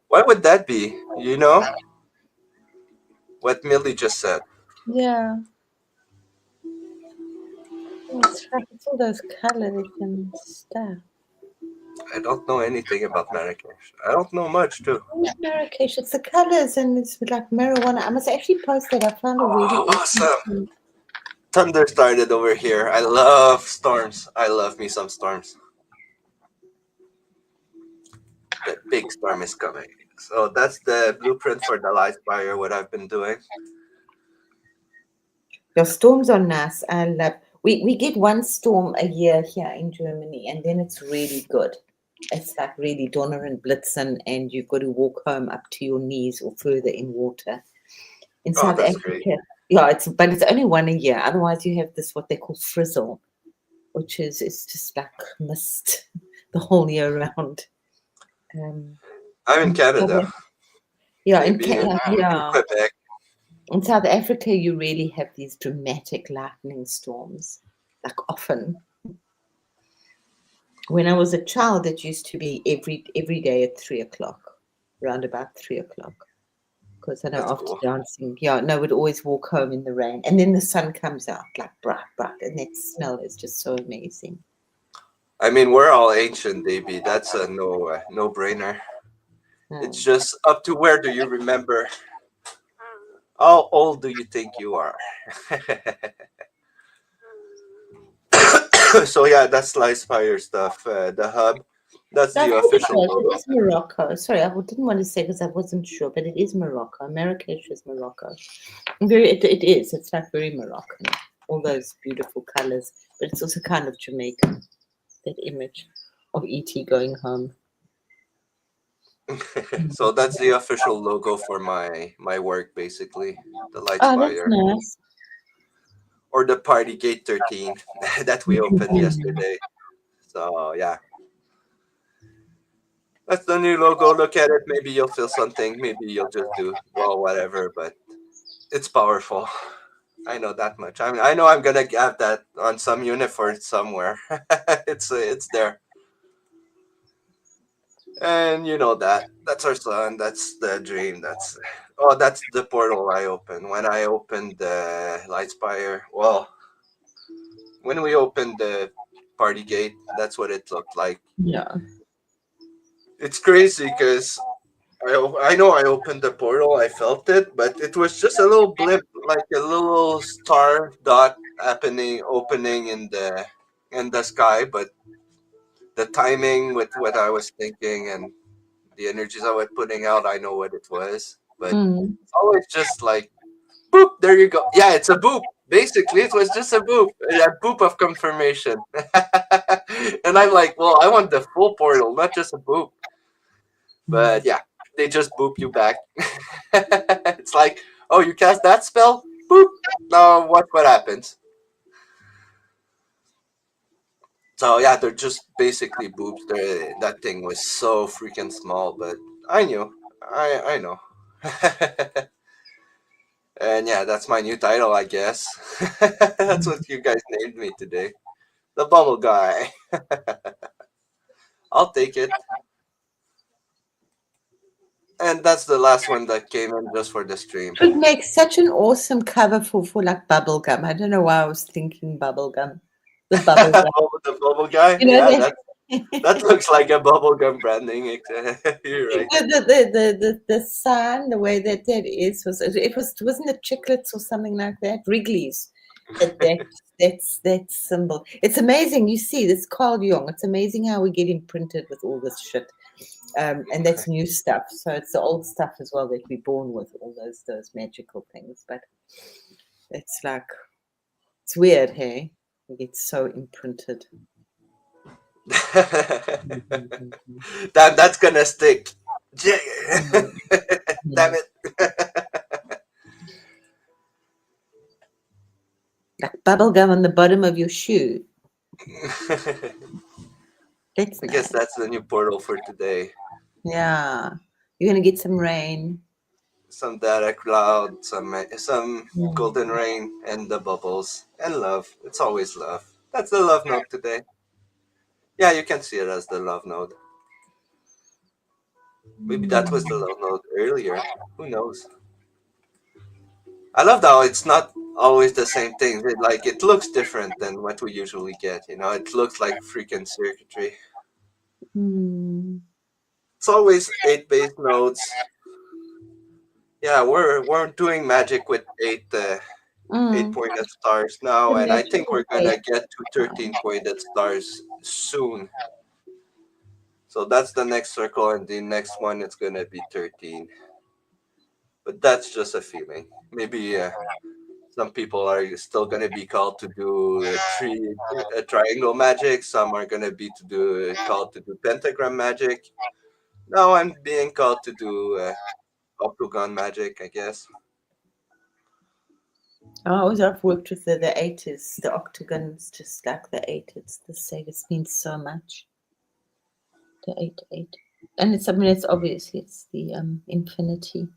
Why would that be? You know what Millie just said. yeah. It's like it's all those colors and stuff. I don't know anything about Marrakesh. I don't know much too. It's Marrakesh. It's the colors and it's like marijuana. I must actually post that. I found a really Oh, awesome! interesting. Thunder started over here. I love storms. I love me some storms. The big storm is coming. So that's the blueprint for the light fire. What I've been doing. Your storms are nice. I love. We get one storm a year here in Germany, and then it's really good. It's like really Donner and Blitzen, and you've got to walk home up to your knees or further in water. In Oh, South that's great. Africa, yeah, it's only one a year. Otherwise, you have this what they call frizzle, which is it's just like mist the whole year round. Um, I'm in Canada. yeah, Maybe in yeah. Quebec. In South Africa, you really have these dramatic lightning storms, like often. When I was a child, it used to be every day at 3 o'clock, around about 3 o'clock. Because I know That's after cool. dancing, yeah, no, we'd always walk home in the rain, and then the sun comes out like bright, bright, and that smell is just so amazing. I mean, we're all ancient, Davey. That's a no brainer. It's Mm. just up to where do you remember? How old do you think you are? So yeah, that's Slice Fire stuff. The hub, that's So I the think it official was. It logo. is Morocco. Sorry, I didn't want to say because I wasn't sure, but it is Morocco. Marrakesh is Morocco. Very, it is. It's like very Moroccan. All those beautiful colors, but it's also kind of Jamaican. That image of ET going home. So that's the official logo for my work, basically. The Light Oh, that's Spire nice. or the Party Gate 13 that we opened Mhm. yesterday. So yeah, that's the new logo. Look at it. Maybe you'll feel something. Maybe you'll just do well, whatever. But it's powerful. I know that much. I know I'm gonna have that on some uniform somewhere. It's there, and you know that. That's our son. That's the dream. That's the portal I opened when I opened the Lightspire. Well, when we opened the party gate, that's what it looked like. Yeah. It's crazy because I know I opened the portal, I felt it, but it was just a little blip, like a little star dot happening, opening in the sky. But the timing with what I was thinking and the energies I was putting out, I know what it was. But Mm. it's always just like boop. There you go. Yeah, it's a boop. Basically, it was just a boop, a boop of confirmation. And I'm like, well, I want the full portal, not just a boop. But Mm. yeah, they just boop you back. It's like, oh, you cast that spell? Boop. Now what happens? So yeah, they're just basically boops. That thing was so freaking small, but I knew. I know. And yeah, that's my new title, I guess. That's what you guys named me today. The bubble guy. I'll take it. And that's the last one that came in just for the stream. It would make such an awesome cover for like bubble gum. I don't know why I was thinking bubble gum. The bubble gum. The bubble guy? You know Yeah, that that looks like a bubblegum branding. You're right. the sign, the way that that is was it was wasn't it chiclets or something like that? Wrigley's. That symbol. It's amazing. You see, this Carl Jung. It's amazing how we get imprinted with all this shit. And that's new stuff. So it's the old stuff as well that we're born with, all those magical things. But it's like it's weird, hey? We get so imprinted. That's gonna stick. Mm, Damn mm. it. Like bubble gum on the bottom of your shoe. That's I guess nice. that's the new portal for today. Yeah. You're gonna get some rain. Some data cloud, some Mm. golden rain, and the bubbles, and love. It's always love. That's the love note today. Yeah, you can see it as the love note. Maybe that was the love note earlier. Who knows? I love how it's not always the same thing. It looks different than what we usually get. You know, it looks like freaking circuitry. Mm. It's always 8 base notes. Yeah, we're doing magic with eight. Mm. 8 pointed stars now, The and I magic think of we're gonna eight. get to 13 pointed stars soon. So that's the next circle, and the next one it's gonna be 13. But that's just a feeling. Maybe some people are still gonna be called to do triangle magic. Some are gonna be to do called to do pentagram magic. Now I'm being called to do octagon magic, I guess. I always I've worked with the eighties, the octagons, just like the eight. It's the Sega's means so much. The eight, and it's, I mean, it's obviously it's the infinity,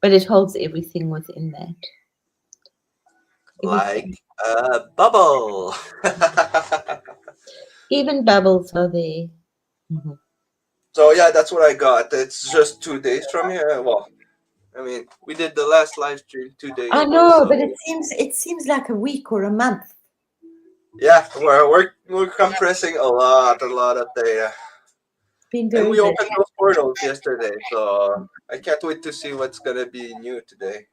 but it holds everything within that. Like Everything, a bubble. even bubbles are there. Mhm. So yeah, that's what I got. It's just 2 days from here. Well, I mean, we did the last live stream 2 days I ago, know, so but it seems like a week or a month. yeah, we're compressing a lot of data, Been and very we busy. opened those portals yesterday, so I can't wait to see what's gonna be new today.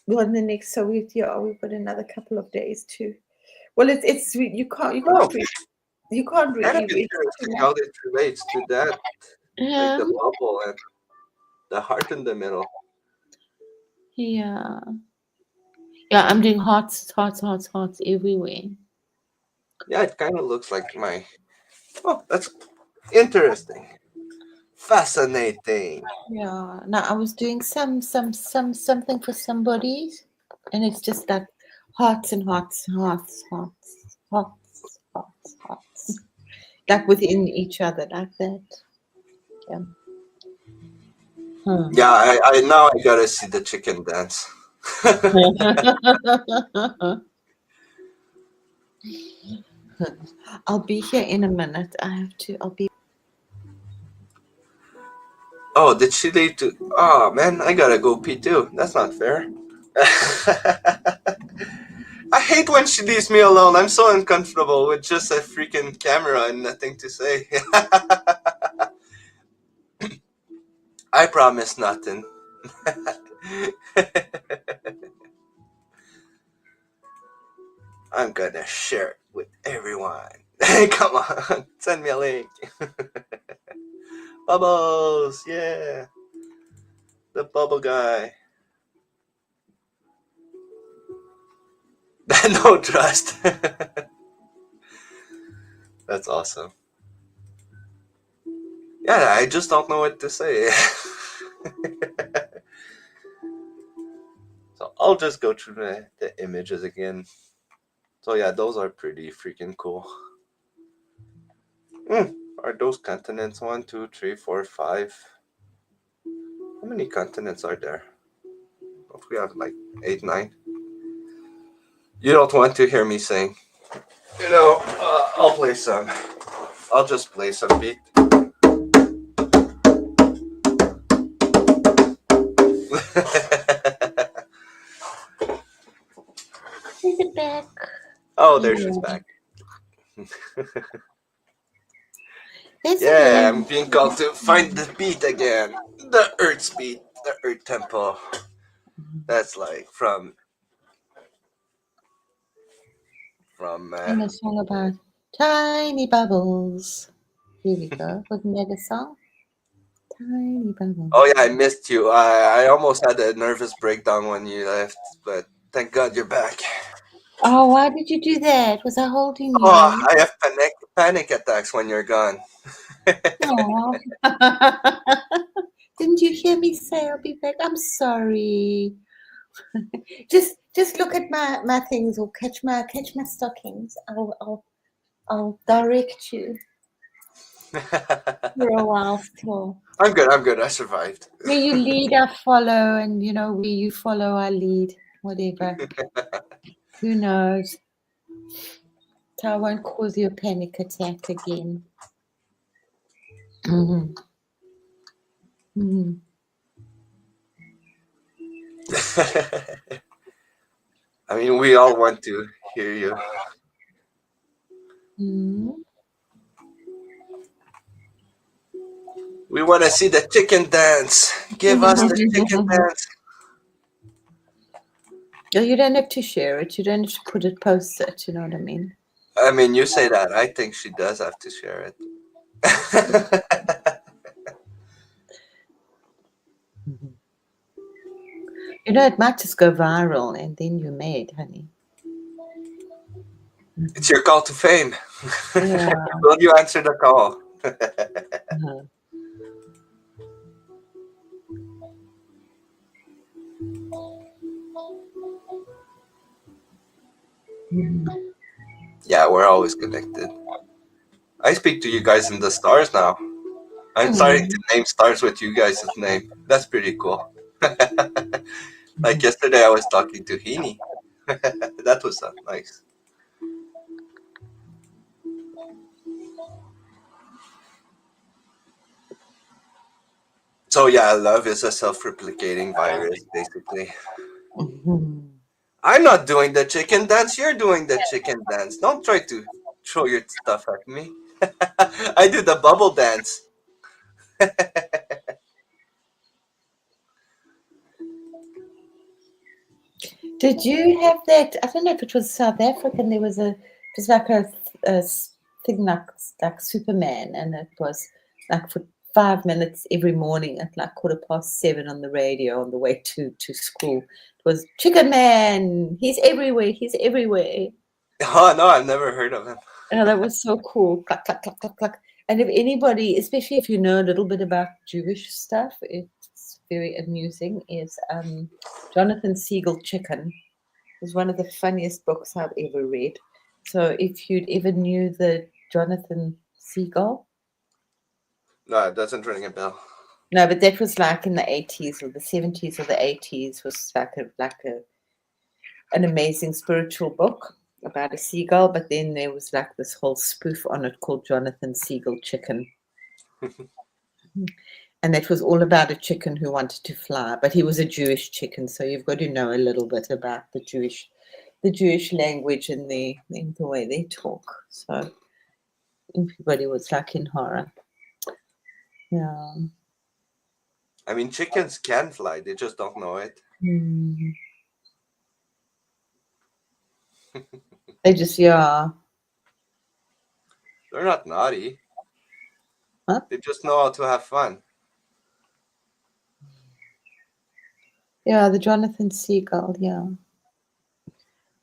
Well, in the next, so we've got another couple of days too. Well, it's you can't you Oh, can't really you can't kind of really rest too interesting much. how this relates to that, like the Um, bubble and the heart in the middle. yeah, yeah. I'm doing hearts, hearts, hearts, hearts everywhere. Yeah, it kind of looks like my. Oh, that's interesting, fascinating. Yeah. Now I was doing something for somebody, and it's just like hearts and hearts, hearts, hearts, hearts, hearts, hearts, like within each other, like that. Yeah. Hmm. Yeah, I now I gotta see the chicken dance. I'll be here in a minute. I have to. I'll be. Oh, did she leave to? Oh man, I gotta go pee too. That's not fair. I hate when she leaves me alone. I'm so uncomfortable with just a freaking camera and nothing to say. I promise nothing. I'm gonna share it with everyone. Come on, send me a link. Bubbles, yeah, the bubble guy. No trust. That's awesome. Yeah, I just don't know what to say. So I'll just go through the images again. So yeah, those are pretty freaking cool. Are those continents? One, two, three, four, five. How many continents are there? Don't we have like eight, nine? You don't want to hear me sing. I'll play some. I'll just play some beat. Is it back? Oh, there she's Yeah. back. There's a Yeah, I'm man. being called to find the beat again. The Earth's beat, the Earth tempo. That's like from. Sing a song about tiny bubbles. Here we go. Wasn't that a song? Tiny Oh bubbles. yeah, I missed you. I almost had a nervous breakdown when you left, but thank God you're back. Oh, why did you do that? Was I holding Oh, you? I have panic attacks when you're gone. Oh. Didn't you hear me say I'll be back? I'm sorry. Just look at my things or catch my stockings. I'll direct you for a while still. I'm good. I'm good. I survived. Where you lead, I follow, and where you follow, I lead. Whatever. Who knows? So I won't cause you a panic attack again. Hmm. Hmm. I mean, we all want to hear you. Hmm. We want to see the chicken dance. Give us the chicken dance. No, you don't have to share it. You don't have to post it. You know what I mean? I mean, you say that. I think she does have to share it. Mhm. You know, it might just go viral, and then you're made, honey. It's Mhm. your call to fame. Yeah. Will you answer the call? Uh-huh. Mhm. Yeah, we're always connected. I speak to you guys in the stars now. I'm starting Mm. to name stars with you guys' name. That's pretty cool. Like Mhm. yesterday, I was talking to Heaney. That was nice. So yeah, love is a self-replicating virus, basically. Mhm. I'm not doing the chicken dance. You're doing the chicken dance. Don't try to throw your stuff at me. I do the bubble dance. Did you have that? I don't know if it was South African. There was it was like a thing like Superman, and it was like for 5 minutes every morning at like 7:15 on the radio on the way to school. It was Chicken Man. He's everywhere. He's everywhere. Oh no, I've never heard of him. Oh, that was so cool. Cluck, cluck, cluck, cluck, cluck. And if anybody, especially if you know a little bit about Jewish stuff, it's very amusing. Is Jonathan Siegel Chicken was one of the funniest books I've ever read. So if you'd ever knew the Jonathan Siegel, No, it doesn't ring a bell. no, but that was like in the 80s or the 70s or the 80s was like an amazing spiritual book about a seagull, but then there was like this whole spoof on it called Jonathan Siegel Chicken. And that was all about a chicken who wanted to fly, but he was a Jewish chicken, so you've got to know a little bit about the Jewish language and the way they talk. So everybody was like in horror. Yeah. I mean, chickens can fly. They just don't know it. Mm. They just yeah. They're not naughty. Huh? They just know how to have fun. Yeah, the Jonathan Seagull, yeah.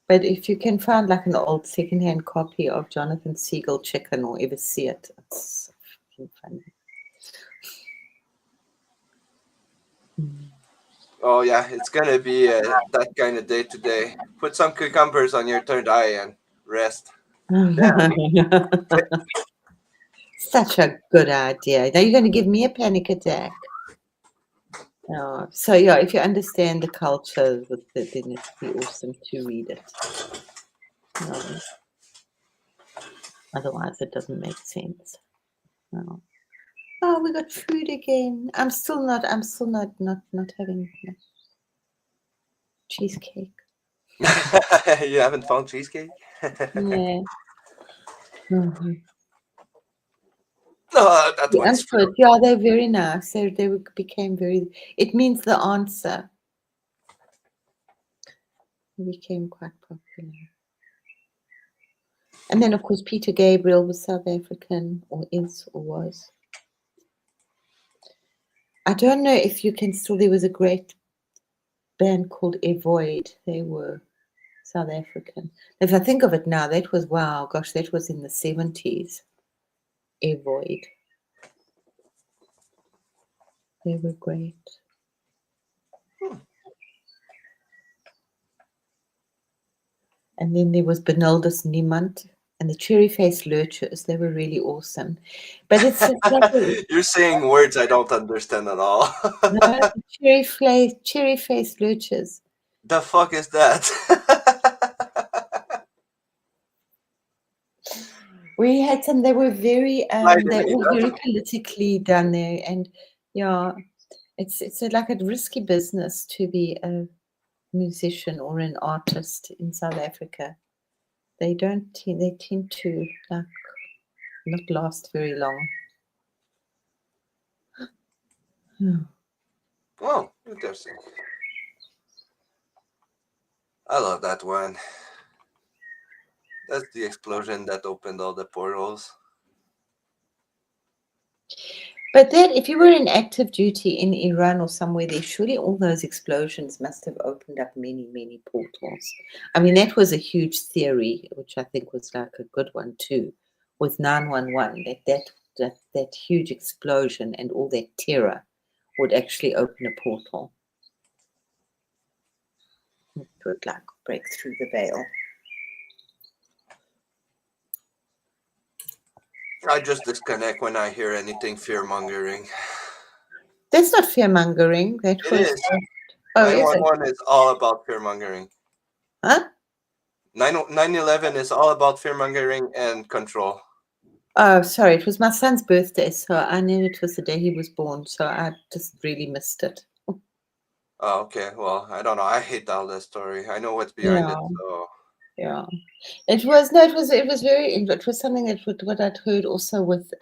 But if you can find like an old secondhand copy of Jonathan Siegel Chicken or ever see it, it's fucking funny. Mm. Oh yeah, it's gonna be that kind of day today. Put some cucumbers on your third eye and rest. Damn. Such a good idea. Now you're going to give me a panic attack. So yeah, if you understand the culture, then it'd be awesome to read it. No, otherwise it doesn't make sense. No. Oh, we got food again. I'm still not having cheesecake. You haven't found cheesecake? Yeah. Mhm. No, that The one's answer, filled. yeah, they're very nice. Became very. It means the answer became quite popular. And then, of course, Peter Gabriel was South African, or is, or was. I don't know if you can still. There was a great band called Avoid. They were South African. If I think of it now, that was wow, gosh, that was in the 70s. Avoid. They were great. And then there was Benaldus Niemand and the cherry faced lurchers. They were really awesome. But it's like You're saying words I don't understand at all. no, the cherry faced lurchers. The fuck is that? We had some. They were very. Enlighten They me. were very politically done there, and yeah, it's like a risky business to be a musician or an artist in South Africa. They don't. They tend to like not last very long. Hmm. Oh, interesting. I love that one. That's the explosion that opened all the portals. But then, if you were in active duty in Iran or somewhere there, surely all those explosions must have opened up many, many portals. I mean, that was a huge theory, which I think was like a good one too, with 911, that huge explosion and all that terror would actually open a portal. It would like break through the veil. I just disconnect when I hear anything fear mongering. That's not fear mongering. That It was, is. oh, is it? 911 is all about fear mongering. Huh? 9/11 is all about fear mongering and control. Oh, sorry. It was my son's birthday, so I knew it was the day he was born, so I just really missed it. Oh, okay. Well, I don't know. I hate all that story. I know what's behind it, Yeah, so yeah. It was no, it was very. It was something that what I'd heard also with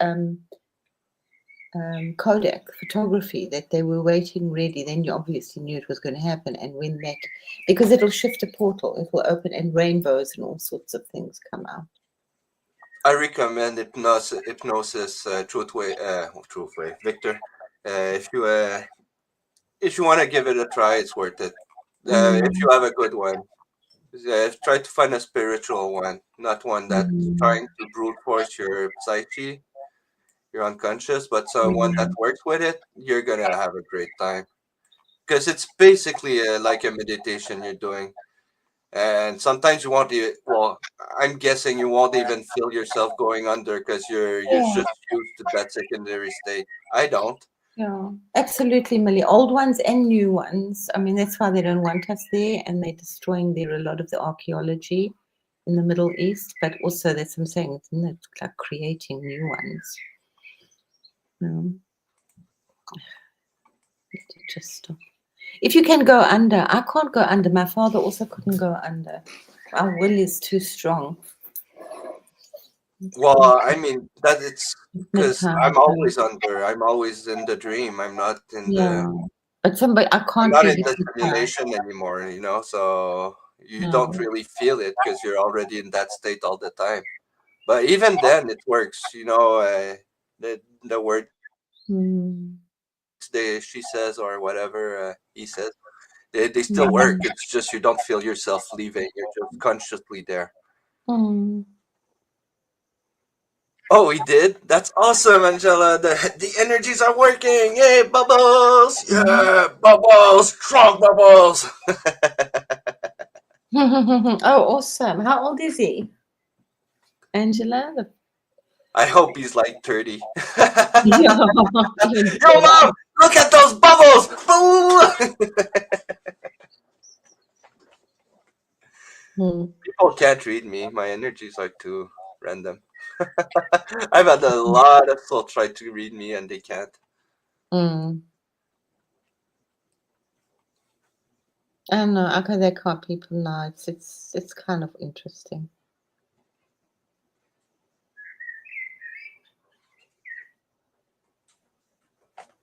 Kodak photography that they were waiting ready. Then you obviously knew it was going to happen, and when that because it'll shift a portal, it will open, and rainbows and all sorts of things come out. I recommend hypnosis truth way, Victor. If you want to give it a try, it's worth it. If Mm, you have a good one, try to find a spiritual one, not one that's mm, trying to brute force your psyche, your unconscious, but someone that mm. works with it. You're gonna have a great time because it's basically like a meditation you're doing. And sometimes you won't even, well, I'm guessing you won't even feel yourself going under because you're Yeah. just used to that secondary state. I don't. Yeah, absolutely, Millie. Old ones and new ones. I mean, that's why they don't want us there, and they're destroying there a lot of the archaeology in the Middle East. But also, that's what I'm saying, isn't it? Like creating new ones. Um, just stop. If you can go under, I can't go under. My father also couldn't go under. Our will is too strong. Well, I mean that it's because Hypnotized. I'm always under. I'm always in the dream. Yeah, but somebody I I'm can't not be in the hypnotized. simulation anymore. So you No. don't really feel it because you're already in that state all the time. But even then, it works. The words Hmm. she says or whatever he says, they still work. Hmm. It's just you don't feel yourself leaving. You're just consciously there. Hmm. Oh, we did. That's awesome, Angela. The energies are working. Yay, bubbles! Yeah, bubbles, strong bubbles. Oh, awesome. How old is he? Angela? I hope he's like 30. Yeah, even Yo, better. mom, look at those bubbles! Boo! Hmm. People can't read me. My energies are too random. I've had a lot of people try to read me and they can't. Mm. I don't know. Okay, they can't people now. It's kind of interesting.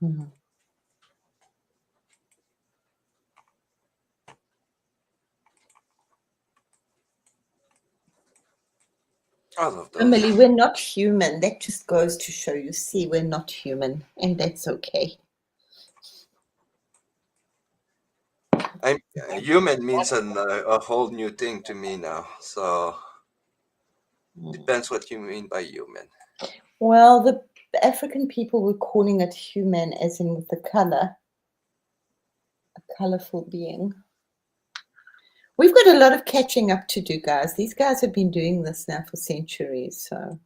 Mhm. I love those. Emily, we're not human. That just goes to show you. See, we're not human, and that's okay. I'm human means a whole new thing to me now. So Mm. depends what you mean by human. Well, the African people were calling it human, as in with the color, a colorful being. We've got a lot of catching up to do, guys. These guys have been doing this now for centuries. So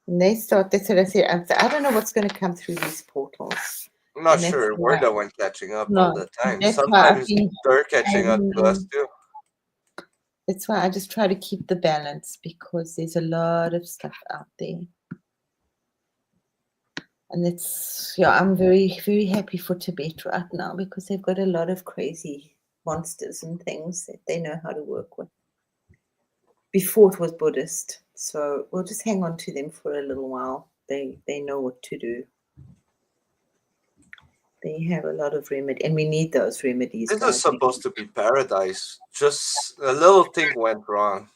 when they start, that's what I said. I don't know what's going to come through these portals. I'm not And that's sure. We're why, the one catching up all no, the time. that's why I've Sometimes been, they're catching up to us and too. that's why I just try to keep the balance because there's a lot of stuff out there. And it's, yeah, I'm very, very happy for Tibet right now because they've got a lot of crazy monsters and things that they know how to work with. Before it was Buddhist. So we'll just hang on to them for a little while. They know what to do. They have a lot of remedy, and we need those remedies, This is guys. supposed to be paradise. Just a little thing went wrong.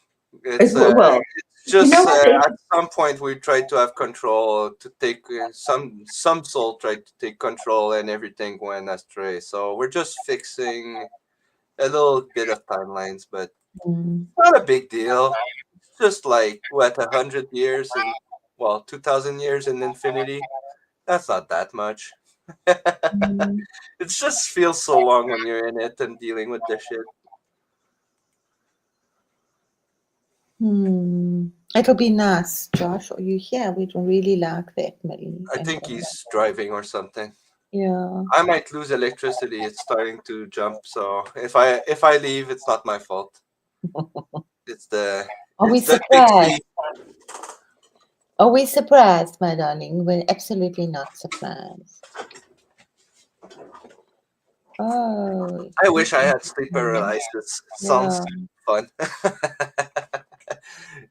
Well, It's you know just what? at some point we tried to have control to take some soul tried to take control and everything went astray. So we're just fixing a little bit of timelines, but Mm, not a big deal. It's just like what 100 years and 2,000 years in infinity. That's not that much. mm, It just feels so long when you're in it and dealing with this shit. It'll be nice, Josh. Are you here? We'd really like that, Millie. I And think he's driving or something. yeah. I might lose electricity. It's starting to jump. So if I leave, it's not my fault. It's the Are we it's the big surprised? C. Are we surprised, my darling? We're absolutely not surprised. Oh, I he's wish I had sleep interesting. paralysis. It sounds Yeah. fun.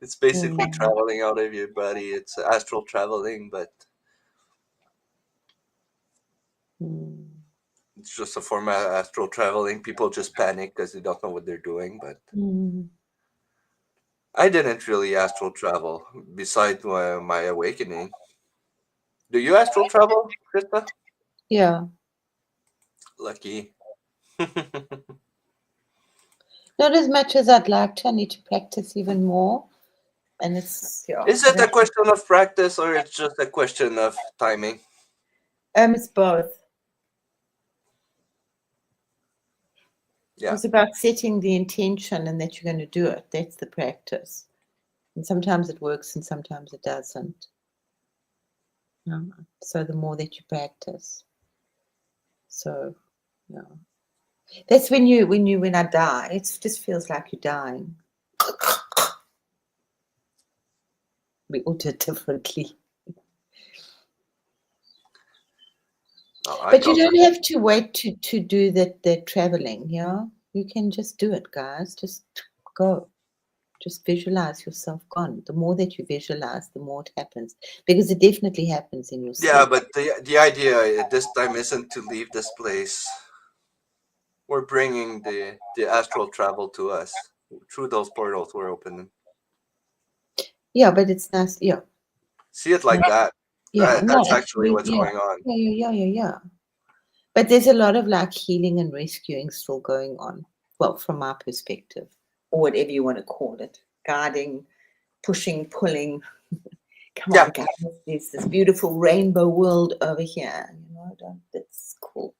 It's basically Mm, traveling out of your body. It's astral traveling, but mm, it's just a form of astral traveling. People just panic because they don't know what they're doing. But mm. I didn't really astral travel besides my awakening. Do you astral travel, Krista? Yeah. Lucky. Not as much as I'd like to. I need to practice even more. And it's, yeah, Is I it a don't, question of practice or it's just a question of timing? it's both. Yeah. It's about setting the intention and that you're going to do it. That's the practice. And sometimes it works and sometimes it doesn't. Yeah. So the more that you practice. So yeah. That's when I die, it just feels like you're dying. We all do it differently. No, I But you don't. don't have to wait to do that traveling, yeah? You can just do it, guys. Just go. Just visualize yourself gone. The more that you visualize, the more it happens. Because it definitely happens in your Yeah, sleep. but the idea this time isn't to leave this place. We're bringing the astral travel to us through those portals we're opening. Yeah, but it's nice. Yeah. See it like that. Yeah. No, That's actually absolutely. what's Yeah. going on. Yeah. But there's a lot of like healing and rescuing still going on. Well, from my perspective, or whatever you want to call it. Guiding, pushing, pulling. Come Yeah, on, guys. There's this beautiful rainbow world over here. That's cool.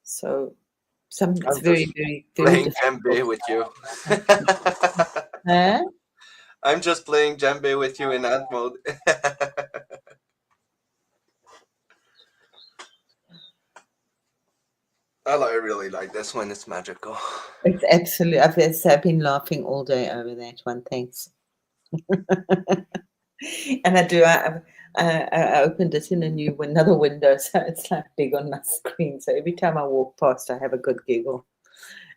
So it's I'm very, just very, very playing difficult. djembe with you. Huh? I'm just playing djembe with you in that mode. I really like this one. It's magical. It's absolutely. I've been laughing all day over that one. Thanks. And I do. I opened it in another window, so it's like big on my screen. So every time I walk past, I have a good giggle.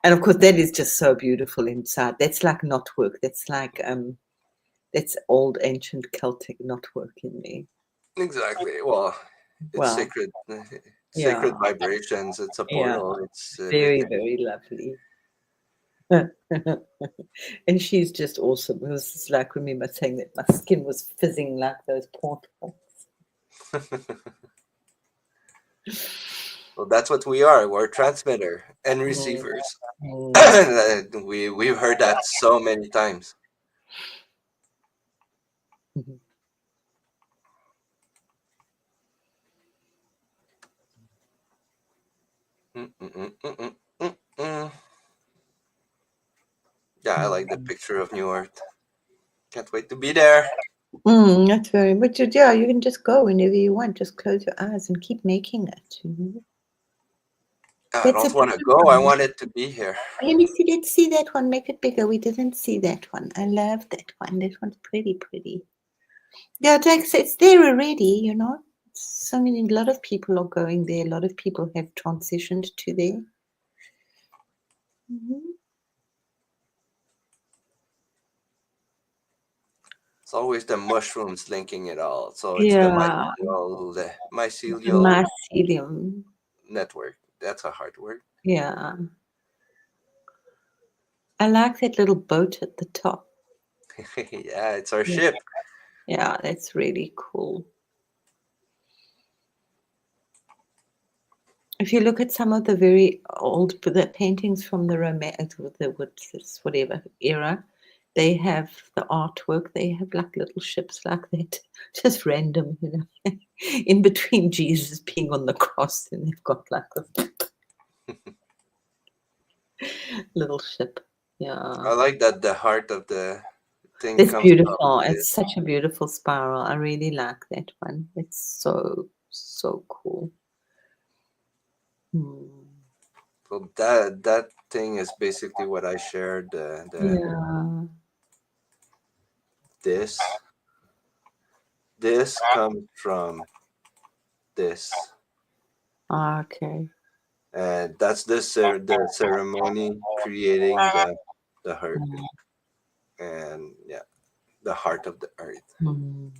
And of course, that is just so beautiful inside. That's like knotwork. That's old ancient Celtic knotwork in there. Exactly. Well, it's Wow. sacred, Yeah. sacred vibrations. It's a Yeah. portal. It's Very, everything. very lovely. And she's just awesome. It was just like, remember saying that my skin was fizzing like those portals. Well, that's what we are. We're transmitter and Mm, receivers. mm, We've heard that so many times. mhm. Mm, mm, mm, mm, mm, mm, mm. Yeah, I like the picture of New Earth. Can't wait to be there. That's very, but yeah, you can just go whenever you want. Just close your eyes and keep making it. I That's a don't want to beautiful go. I one. want it to be here. Let's see that one. Make it bigger. We didn't see that one. I love that one. That one's pretty, pretty. Yeah, it's there already. So many, a lot of people are going there. A lot of people have transitioned to there. Mhm. It's always the mushrooms linking it all. So it's the Yeah, the mycelial mycelium. network. That's a hard word. Yeah. I like that little boat at the top. Yeah, it's our Yeah, ship. yeah, that's really cool. If you look at some of the very old the paintings from the whatever era, they have the artwork. They have like little ships like that, just random, in between Jesus being on the cross, and they've got like a little ship. Yeah, I like that the heart of the thing it's comes up beautiful. with. It's such a beautiful spiral. I really like that one. It's so cool. Hmm. So that thing is basically what I shared. The Yeah. this this comes from this, Okay. and that's the ceremony creating the heart, and yeah, the heart of the earth. Mm.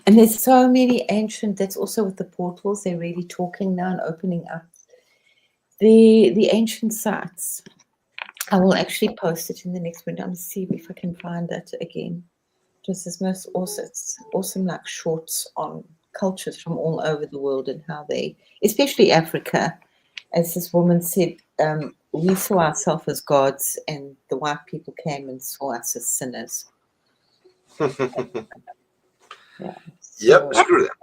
And there's so many ancient. That's also with the portals. They're really talking now and opening up the ancient sites. I will actually post it in the next window. I'm see if I can find that again. Just as most awesome, it's awesome, like shorts on cultures from all over the world and how they, especially Africa, as this woman said, we saw ourselves as gods, and the white people came and saw us as sinners. Yeah. Yep, So screw that.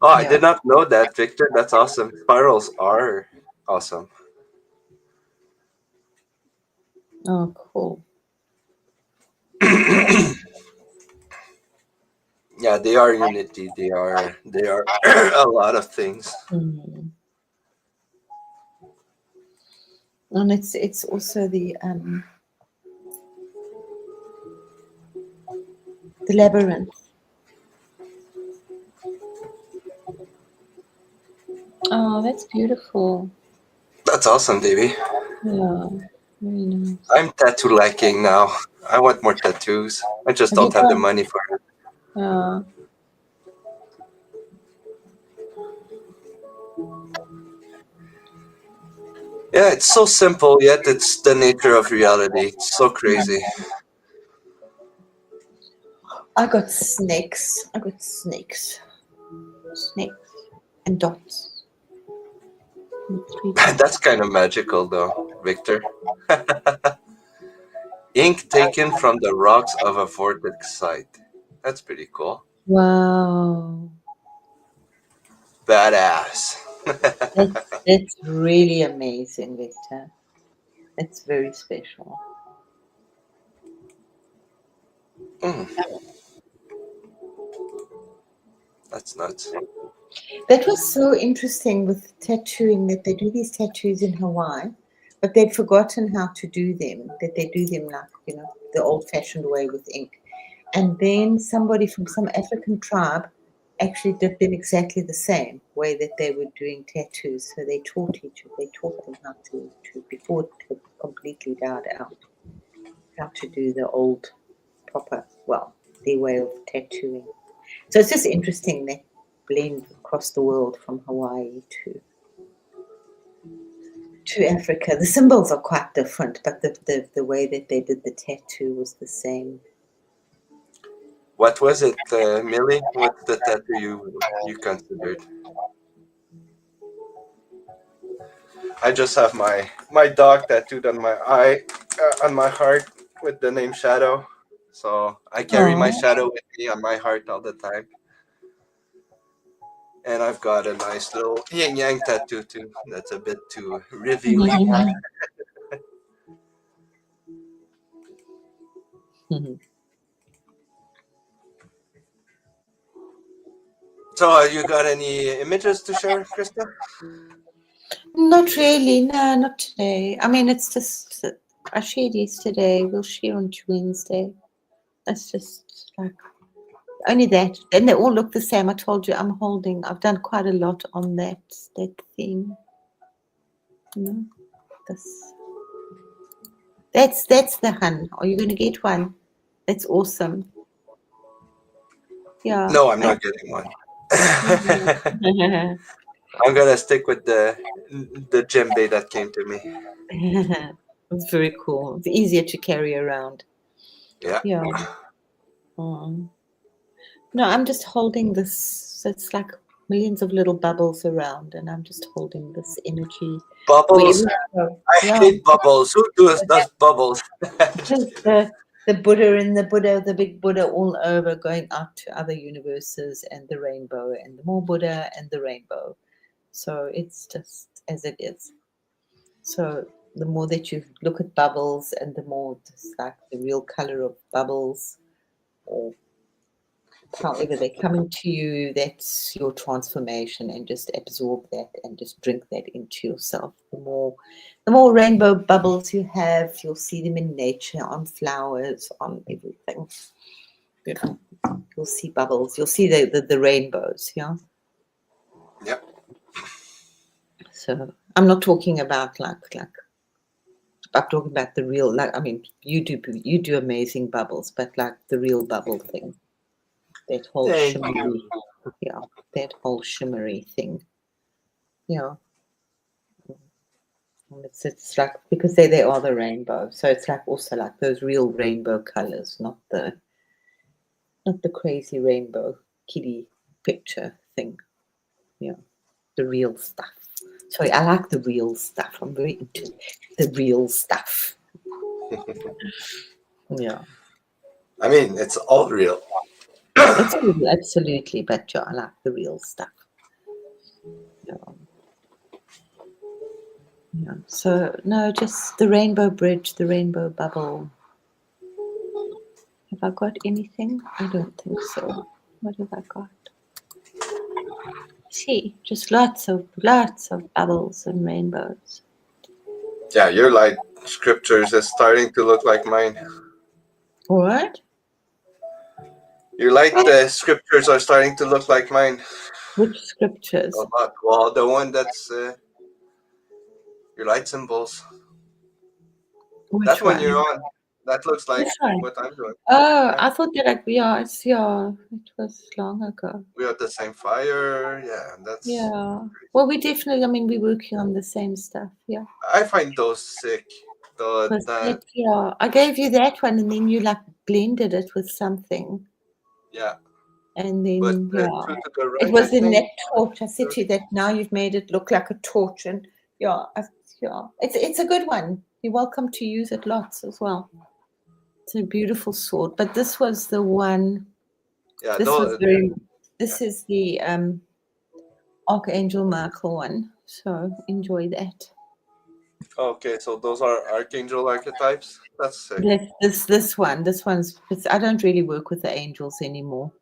Oh, I yeah. did not know that, Victor. That's awesome. Spirals are awesome. Oh, cool. Yeah, they are unity. They are a lot of things. Mm. And it's also the labyrinth. Oh, that's beautiful. That's awesome, baby. Yeah, very nice. I'm tattoo lacking now. I want more tattoos. I just Have you don't have the got? money for it. Yeah. Yeah, it's so simple, yet it's the nature of reality. It's so crazy. I got snakes. I got snakes. Snakes and dots. And three dots. That's kind of magical, though, Victor. Ink taken from the rocks of a vortex site. That's pretty cool. Wow. Badass. That's really amazing, Victor. It's very special. Mm, that's nuts. That was so interesting with tattooing that they do these tattoos in Hawaii, but they'd forgotten how to do them, that they do them like, the old fashioned way with ink. And then somebody from some African tribe actually did them exactly the same way that they were doing tattoos. So they taught them how to before it had completely died out, how to do the old proper, well, their way of tattooing. So it's just interesting that blend across the world from Hawaii to Africa. The symbols are quite different, but the way that they did the tattoo was the same. What was it, Millie? What's the tattoo you considered? I just have my dog tattooed on my eye, on my heart with the name Shadow. So I carry my Oh. shadow with me on my heart all the time. And I've got a nice little yin yang tattoo too. That's a bit too revealing. So you got any images to share, Krista? Not really, no, not today. I mean, it's just I shared yesterday. We'll share on Wednesday. That's just like only that. And they all look the same. I told you I've done quite a lot on that theme. You know, this that's the hun. Are you going to get one? It's awesome. Yeah. No, I'm not getting one. I'm gonna stick with the djembe that came to me. It's very cool. It's easier to carry around. Yeah. Yeah. Mm. No, I'm just holding this. It's like millions of little bubbles around, and I'm just holding this energy Bubbles. wherever I go. I Yeah. hate bubbles. Who does bubbles? Just Just the Buddha and the Buddha, the big Buddha all over going out to other universes and the rainbow and the more Buddha and the rainbow. So it's just as it is. So the more that you look at bubbles and the more just like the real color of bubbles or however they're coming to you, that's your transformation, and just absorb that and just drink that into yourself. The more rainbow bubbles you have, you'll see them in nature, on flowers, on everything. You know, you'll see bubbles, you'll see the rainbows, yeah. yep. So I'm not talking about like I'm talking about the real, like, I mean, you do amazing bubbles, but like the real bubble thing, that whole Thank you. shimmery, yeah, that whole shimmery thing, yeah. And it's like, because they are the rainbow, so it's like also like those real rainbow colors, not the crazy rainbow kitty picture thing, yeah, the real stuff. Sorry, I like the real stuff. I'm very into the real stuff. Yeah. I mean, it's all real. It's real, absolutely, but yeah, I like the real stuff. Yeah. Yeah. So no, just the rainbow bridge, the rainbow bubble. Have I got anything? I don't think so. What have I got? See, just lots of bubbles and rainbows. Yeah, your light scriptures is starting to look like mine. What? Your light scriptures are starting to look like mine Which a scriptures? lot. Well, the one that's your light symbols. That Which one one? you're on. That looks Which like one? what I'm doing. Oh, Yeah, I thought that yeah, it was long ago. we have the same fire. Yeah, that's. Yeah. Well, we definitely, I mean, we're working on the same stuff. Yeah. I find those sick. The Because that that, yeah, I gave you that one and then you like blended it with something. yeah, And but then, yeah, true to the it right, I was in that think. torch. I said to you that now you've made it look like a torch. And yeah, yeah, it's a good one. You're welcome to use it lots as well. It's a beautiful sword. But this was the one, Yeah, this was those. very, Yeah. this is the Archangel Michael one. So enjoy that. Okay, so those are archangel archetypes. That's sick. This one's. I don't really work with the angels anymore.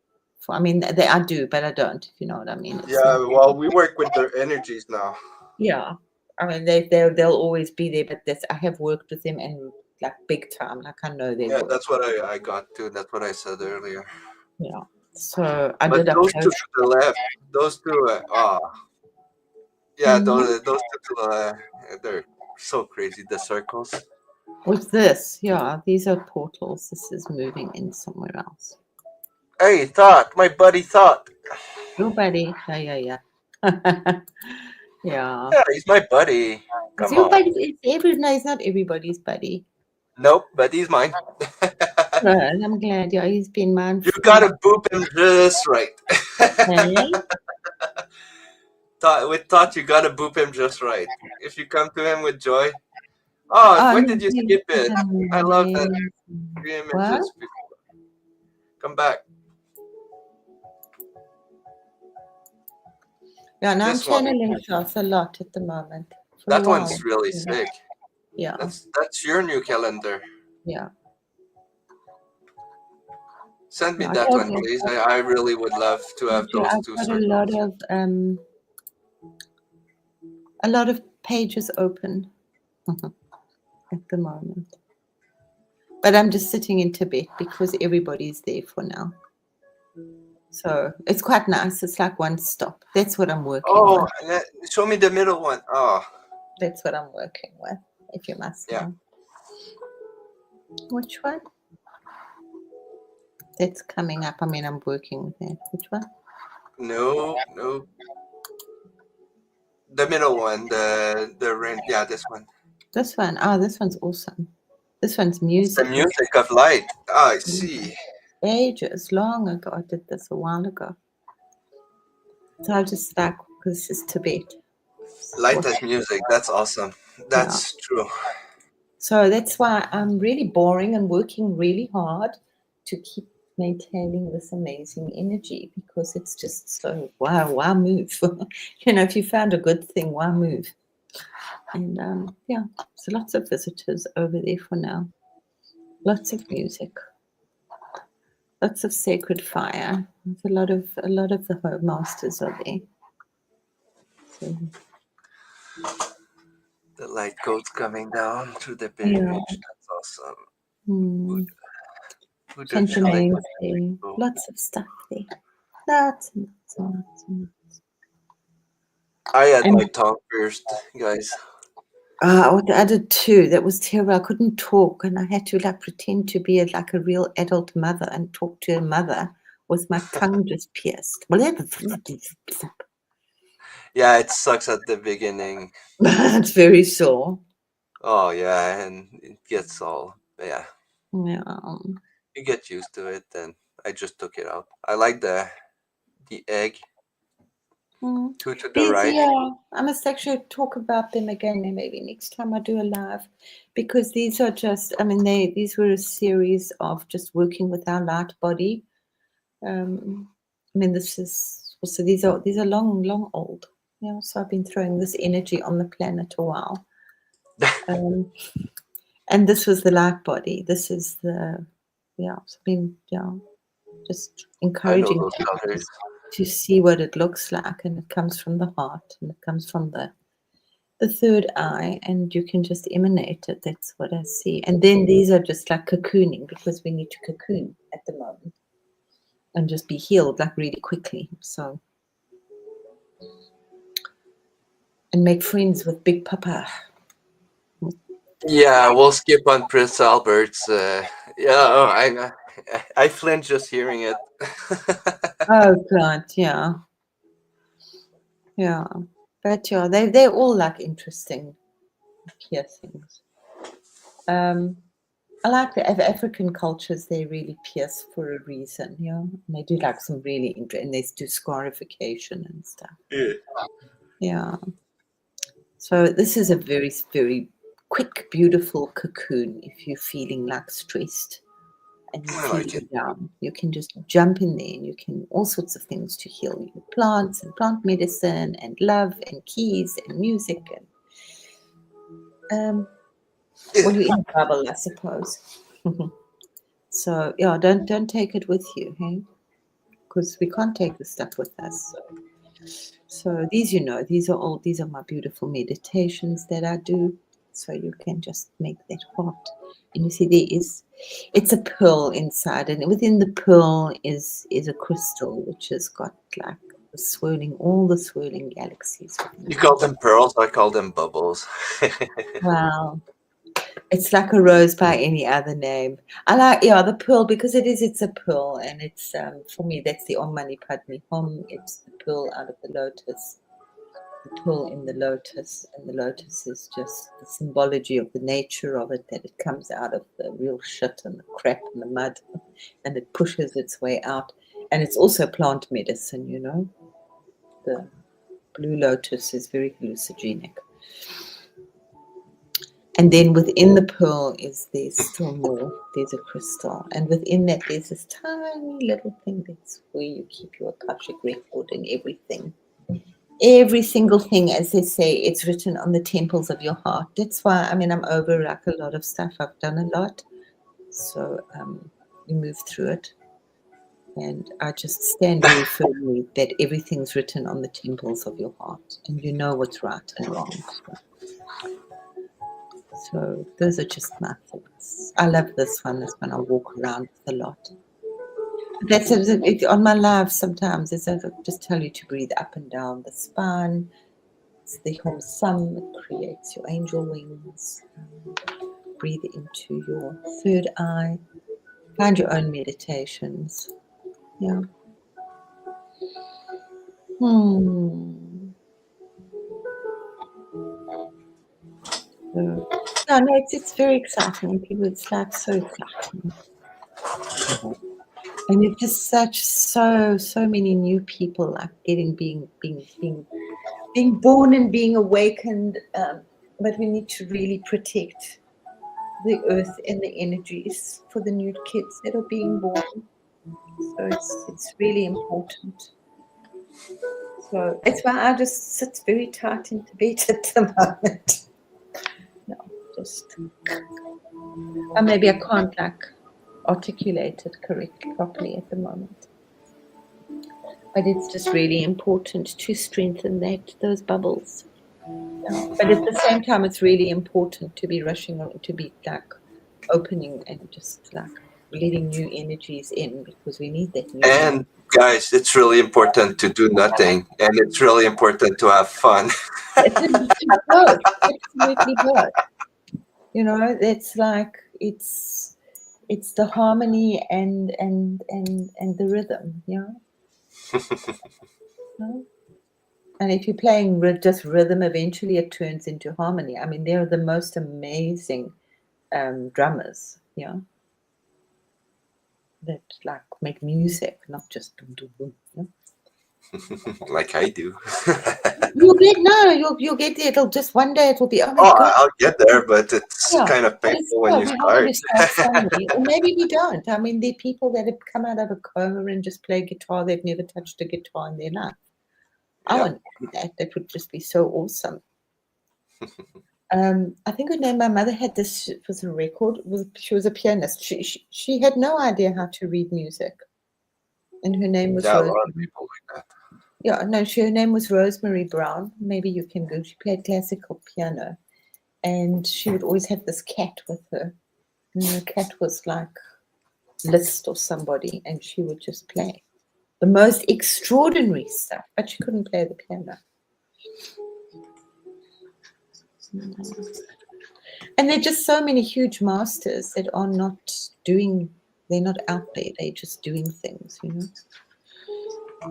I mean, I do, but I don't. If you know what I mean, it's Yeah, not. well, we work with their energies now. Yeah, I mean, they'll always be there, but I have worked with them and like big time. Like I know their Yeah, work. that's what I got to. That's what I said earlier. Yeah. So I But did a those two post. to the left, those two, yeah, Mhm. those two to the they're so crazy. The circles. With this, yeah, these are portals. This is moving in somewhere else. Hey, thought, my buddy thought. Your buddy, yeah, yeah, yeah. Yeah. Yeah, he's my buddy. Is Come your on. buddy? No, he's not everybody's buddy. Nope, but he's mine. Good. I'm glad. Yeah, he's been mine You for a gotta while. boop him just right. Hey? With thought, you gotta boop him just right. If you come to him with joy. Oh, Oh, when no, did you he's skip it? I love that amazing. three What? images. Come back. Yeah, now I'm This one. channeling shots a lot at the moment. For a That while. one's really Yeah. sick. Yeah. That's your new calendar. Yeah. Send me Yeah, I that told one, you. please. I really would love to have those I've two got circles. a lot of pages open at the moment. But I'm just sitting in Tibet because everybody's there for now. So it's quite nice. It's like one stop. That's what I'm working Oh, on. show me the middle one. Oh, That's what I'm working with, if you must yeah. know. Which one? That's coming up. I mean, I'm working with that. Which one? No, no, the middle one, the rain. Yeah, this one. This one. Oh, this one's awesome. This one's It's the music. music of light. Ah, I see. Ages long ago. I did this a while ago. So I just like because this is Tibet. Light What? as music. That's awesome. Yeah. That's true. So that's why I'm really boring and working really hard to keep maintaining this amazing energy because it's just so wow, why move? If you found a good thing, why move? And yeah, so lots of visitors over there for now. Lots of music, lots of sacred fire. There's a lot of the home masters are there. So The light codes coming down through the yeah, pilgrimage. That's awesome. hmm. Buddha Saint chilling Germain's with the there. people. Lots of stuff there. Lots and lots and lots and lots. I had And my tongue pierced, guys. I did too. That was terrible. I couldn't talk, and I had to like pretend to be like a real adult mother and talk to a mother with my tongue just pierced. Well, Yeah, it sucks at the beginning. it's very sore. Oh yeah, and it gets all yeah. Yeah. You get used to it, and I just took it out. I like the egg Mm. two to the These, right. yeah, I must actually talk about them again, and maybe next time I do a live, because these are just, I mean, these were a series of just working with our light body. I mean, this is also these are long, long old. Yeah, so I've been throwing this energy on the planet a while. Um, and this was the light body. This is the so I've been just I know encouraging those people colors. to see what it looks like, and it comes from the heart, and it comes from the third eye, and you can just emanate it. That's what I see. And then these are just like cocooning because we need to cocoon at the moment and just be healed like really quickly. So and make friends with Big Papa. Yeah, we'll skip on Prince Albert's. Yeah, oh, I flinch just hearing it. Oh God, yeah, yeah. But yeah, they're all like interesting piercings. I like the African cultures. They really pierce for a reason, and they do like some really and they do scarification and stuff. Yeah, Yeah. So this is a very, very quick, beautiful cocoon. If you're feeling like stressed and you're I like it. feeling down, you can just jump in there and you can all sorts of things to heal you. Plants and plant medicine and love and keys and music and well, Yeah. you're in a bubble, I suppose. So yeah, don't take it with you, hey? Because we can't take the stuff with us. So these, these are my beautiful meditations that I do. So you can just make that heart. And you see it's a pearl inside, and within the pearl is a crystal which has got like all the swirling galaxies You within call it. them pearls, I call them bubbles. Wow. It's like a rose by any other name. I like, the pearl because it's a pearl, and it's for me that's the Om Mani Padme Hum. It's the pearl out of the lotus, the pearl in the lotus, and the lotus is just the symbology of the nature of it, that it comes out of the real shit and the crap and the mud, and it pushes its way out. And it's also plant medicine, The blue lotus is very hallucinogenic. And then within the pearl there's still more. There's a crystal. And within that there's this tiny little thing that's where you keep your Akashic record and everything. Every single thing, as they say, it's written on the temples of your heart. That's why, I mean, I'm over like a lot of stuff. I've done a lot. So you move through it. And I just stand very firmly that everything's written on the temples of your heart. And you know what's right and wrong. So those are just my thoughts. I love this one. This one I walk around with a lot. That's on my live sometimes. I just tell you to breathe up and down the spine. It's the Hom Sum. It creates your angel wings. Breathe into your third eye. Find your own meditations. Yeah. So, yeah, no, it's very exciting. People, it's like so exciting. And it's just so many new people like being born and being awakened. But we need to really protect the earth and the energies for the new kids that are being born. So it's really important. So it's why I just sit very tight in Tibet at the moment. No, just or maybe I can't like articulate it correctly properly at the moment. But it's just really important to strengthen those bubbles. Yeah. But at the same time, it's really important to be rushing to be like opening and just like letting new energies in because we need that new energy. And guys, it's really important to do nothing, and it's really important to have fun. It's both, absolutely both. You know, it's like it's the harmony and the rhythm, you know. And if you're playing just rhythm, eventually it turns into harmony. I mean, they're the most amazing drummers, yeah, that like make music, not just boom, boom, boom. You know? Like I do. You'll get there. It'll just one day it'll be, oh my Oh, God. I'll get there, but it's Yeah, kind of but it's painful when yeah, you we have start. to start somewhere, or maybe we don't. I mean, there are people that have come out of a coma and just play guitar. They've never touched a guitar in their life. I Yeah. want to do that. That would just be so awesome. I think her name. My mother had this. It was a record. She was a pianist. She had no idea how to read music, and her name was Yeah, a lot of Rosemary. people like that. Yeah, no, her name was Rosemary Brown. Maybe you can go. She played classical piano, and she would always have this cat with her. And the cat was like Liszt or somebody, and she would just play the most extraordinary stuff, but she couldn't play the piano. And there are just so many huge masters that are not doing, they're not out there, they're just doing things, you know.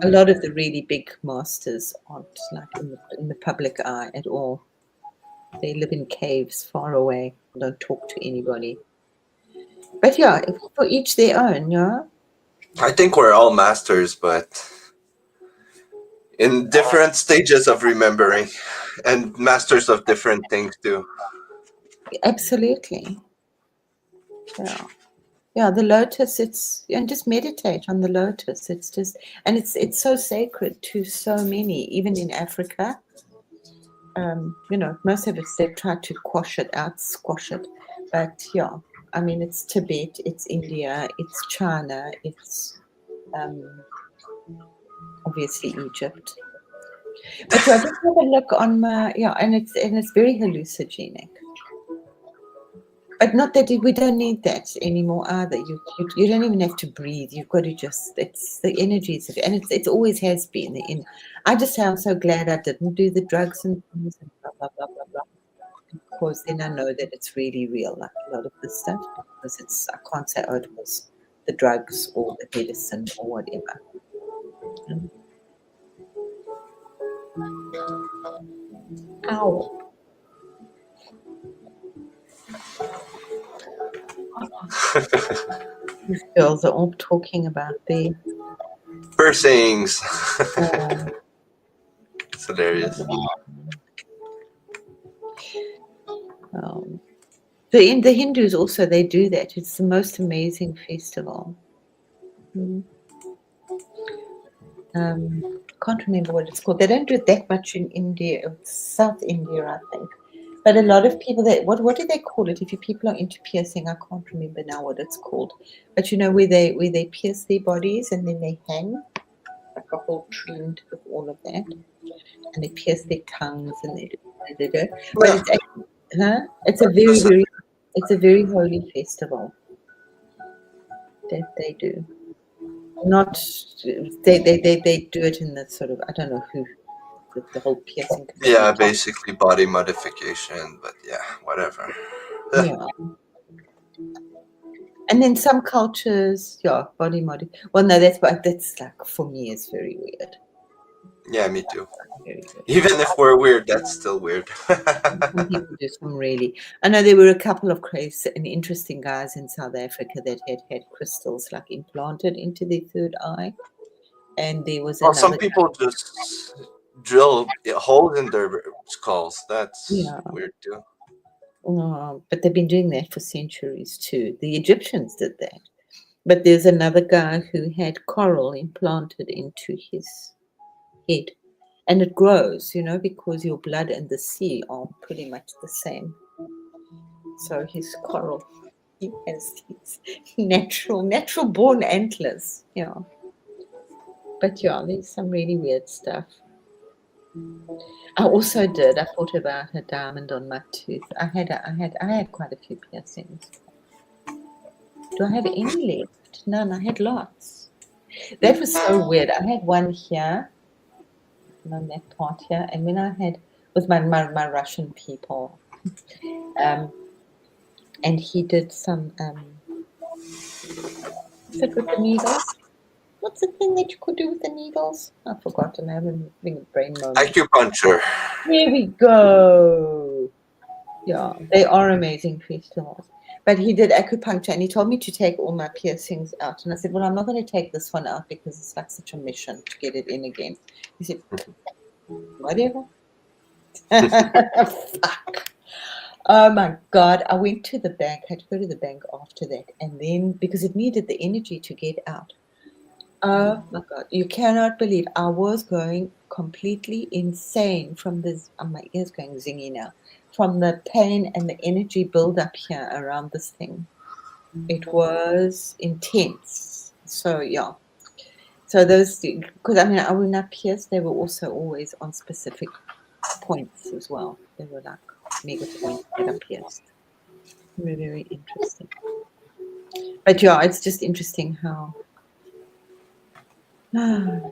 A lot of the really big masters aren't like in the public eye at all. They live in caves far away, don't talk to anybody. But yeah, for each their own, yeah. I think we're all masters, but in different stages of remembering, and masters of different things too. Absolutely. Yeah. Yeah, the lotus, it's and just meditate on the lotus. It's just and it's so sacred to so many, even in Africa. You know, most of us they've tried to quash it out, squash it. But yeah, I mean it's Tibet, it's India, it's China, it's um, obviously Egypt. But yeah, just have a look on my and it's very hallucinogenic. But not that we don't need that anymore either. You don't even have to breathe. You've got to just it's the energies of and it always has been. I just say I'm so glad I didn't do the drugs and things and blah blah blah blah blah. Because then I know that it's really real, like a lot of this stuff. Because it's I can't say oh it was the drugs or the medicine or whatever. Ow. These girls are all talking about their Piercings. uh, It's hilarious. um, the Hindus also they do that. It's the most amazing festival. Can't remember what it's called. They don't do it that much in India, South India, I think. But a lot of people that what do they call it? If you people are into piercing, I can't remember now what it's called. But you know where they pierce their bodies and then they hang like a whole trend with all of that, and they pierce their tongues and they do. But Yeah. it's a very holy festival that they do. Not they do it in the sort of I don't know who the whole piercing Yeah, top. basically body modification, but yeah, whatever. Yeah. And then some cultures, yeah, body mod. Well, no, that's like for me is very weird. Yeah, me too. Very weird. Even if we're weird, that's still weird. Some people do some really. I know there were a couple of crazy and interesting guys in South Africa that had crystals like implanted into their third eye, and there was Well, some another people just drill holes in their skulls. That's yeah. weird too. But they've been doing that for centuries too. The Egyptians did that. But there's another guy who had coral implanted into his head. And it grows, because your blood and the sea are pretty much the same. So his coral, he has these natural born antlers. Yeah. But yeah, there's some really weird stuff. I thought about a diamond on my tooth. I had quite a few piercings. Do I have any left? None. I had lots. That was so weird. I had one here, on that part here, and when I had with my Russian people, um, and he did some is it with the needles? What's the thing that you could do with the needles? I've forgotten. I'm having a brain moment. Acupuncture. There we go. Yeah, they are amazing crystals. But he did acupuncture and he told me to take all my piercings out. And I said, well, I'm not going to take this one out because it's like such a mission to get it in again. He said, whatever. Fuck. Oh my God. I went to the bank. I had to go to the bank after that. And then, because it needed the energy to get out. Oh my God. You cannot believe I was going completely insane from this. My ears going zingy now. From the pain and the energy build up here around this thing. It was intense. So, yeah. So those, because I was not pierced, they were also always on specific points as well. They were like mega points that are pierced. Very, very interesting. But yeah, it's just interesting how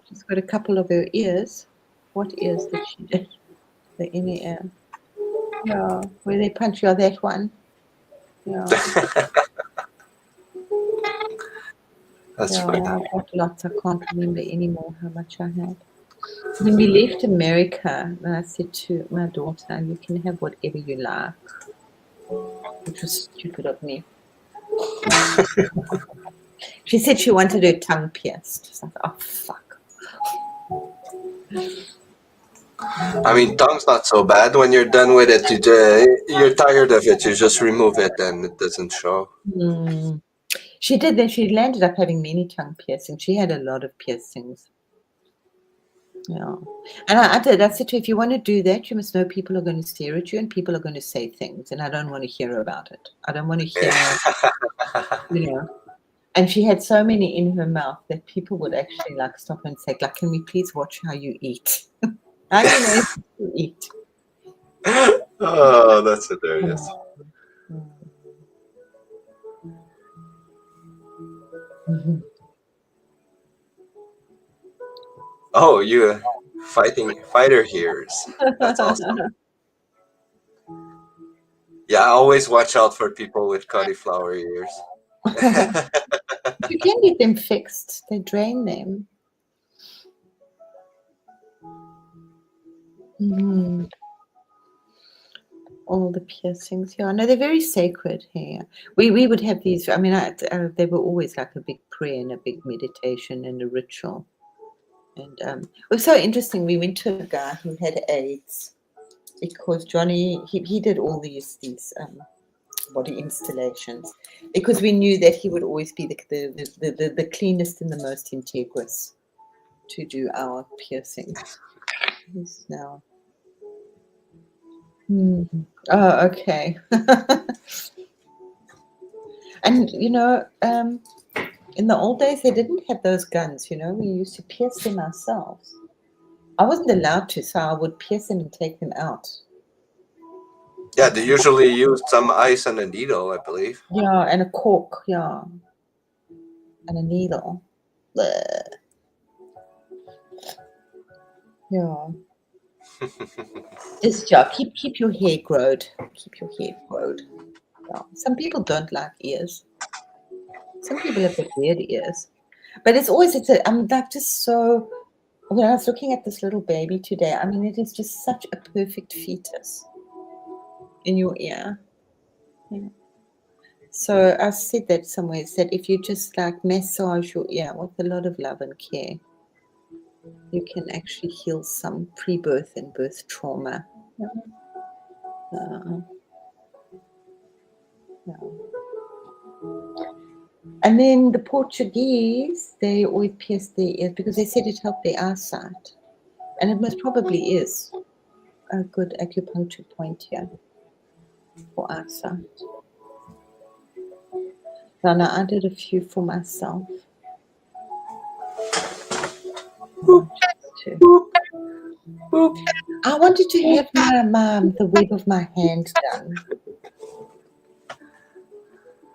she's got a couple of her ears. What ears did she do? The inner ear. Yeah, where they punch you, that one. Yeah, That's yeah, funny. I've got lots. I can't remember anymore how much I had. When we left America, I said to my daughter, you can have whatever you like, which was stupid of me. She said she wanted her tongue pierced. So I thought, oh, fuck. I mean, tongue's not so bad. When you're done with it, you're tired of it. You just remove it, and it doesn't show. Mm. She did that. She landed up having many tongue piercings. She had a lot of piercings. Yeah. And I said to her, if you want to do that, you must know people are going to stare at you and people are going to say things. And I don't want to hear about it. I don't want to hear, you know. And she had so many in her mouth that people would actually like stop and say, like, can we please watch how you eat? How do you know if you eat? Oh, that's hilarious. Mhm. Oh, you fighter ears. That's awesome. Yeah, I always watch out for people with cauliflower ears. You can get them fixed. They drain them. Mm. All the piercings. Yeah, no, they're very sacred here. We would have these. They were always like a big prayer and a big meditation and a ritual. And it was so interesting. We went to a guy who had AIDS because Johnny he did all these body installations because we knew that he would always be the cleanest and the most integrous to do our piercings. He's now. Oh, okay. And in the old days, they didn't have those guns. We used to pierce them ourselves. I wasn't allowed to, so I would pierce them and take them out. Yeah, they usually use some ice and a needle, I believe. Yeah, and a cork. Yeah, and a needle. Bleh. Yeah. Just yeah, keep your hair growed. Keep your hair growed. Yeah. Some people don't like ears. Some people have got weird ears. But it's always, I'm like just so, when I was looking at this little baby today, I mean, it is just such a perfect fetus in your ear. Yeah. So I said that somewhere, is that if you just like massage your ear with a lot of love and care, you can actually heal some pre-birth and birth trauma. Yeah. Yeah. And then the Portuguese, they always pierced their ears because they said it helped their eyesight. And it most probably is a good acupuncture point here for eyesight. Then I did a few for myself. I wanted to have the web of my hand done.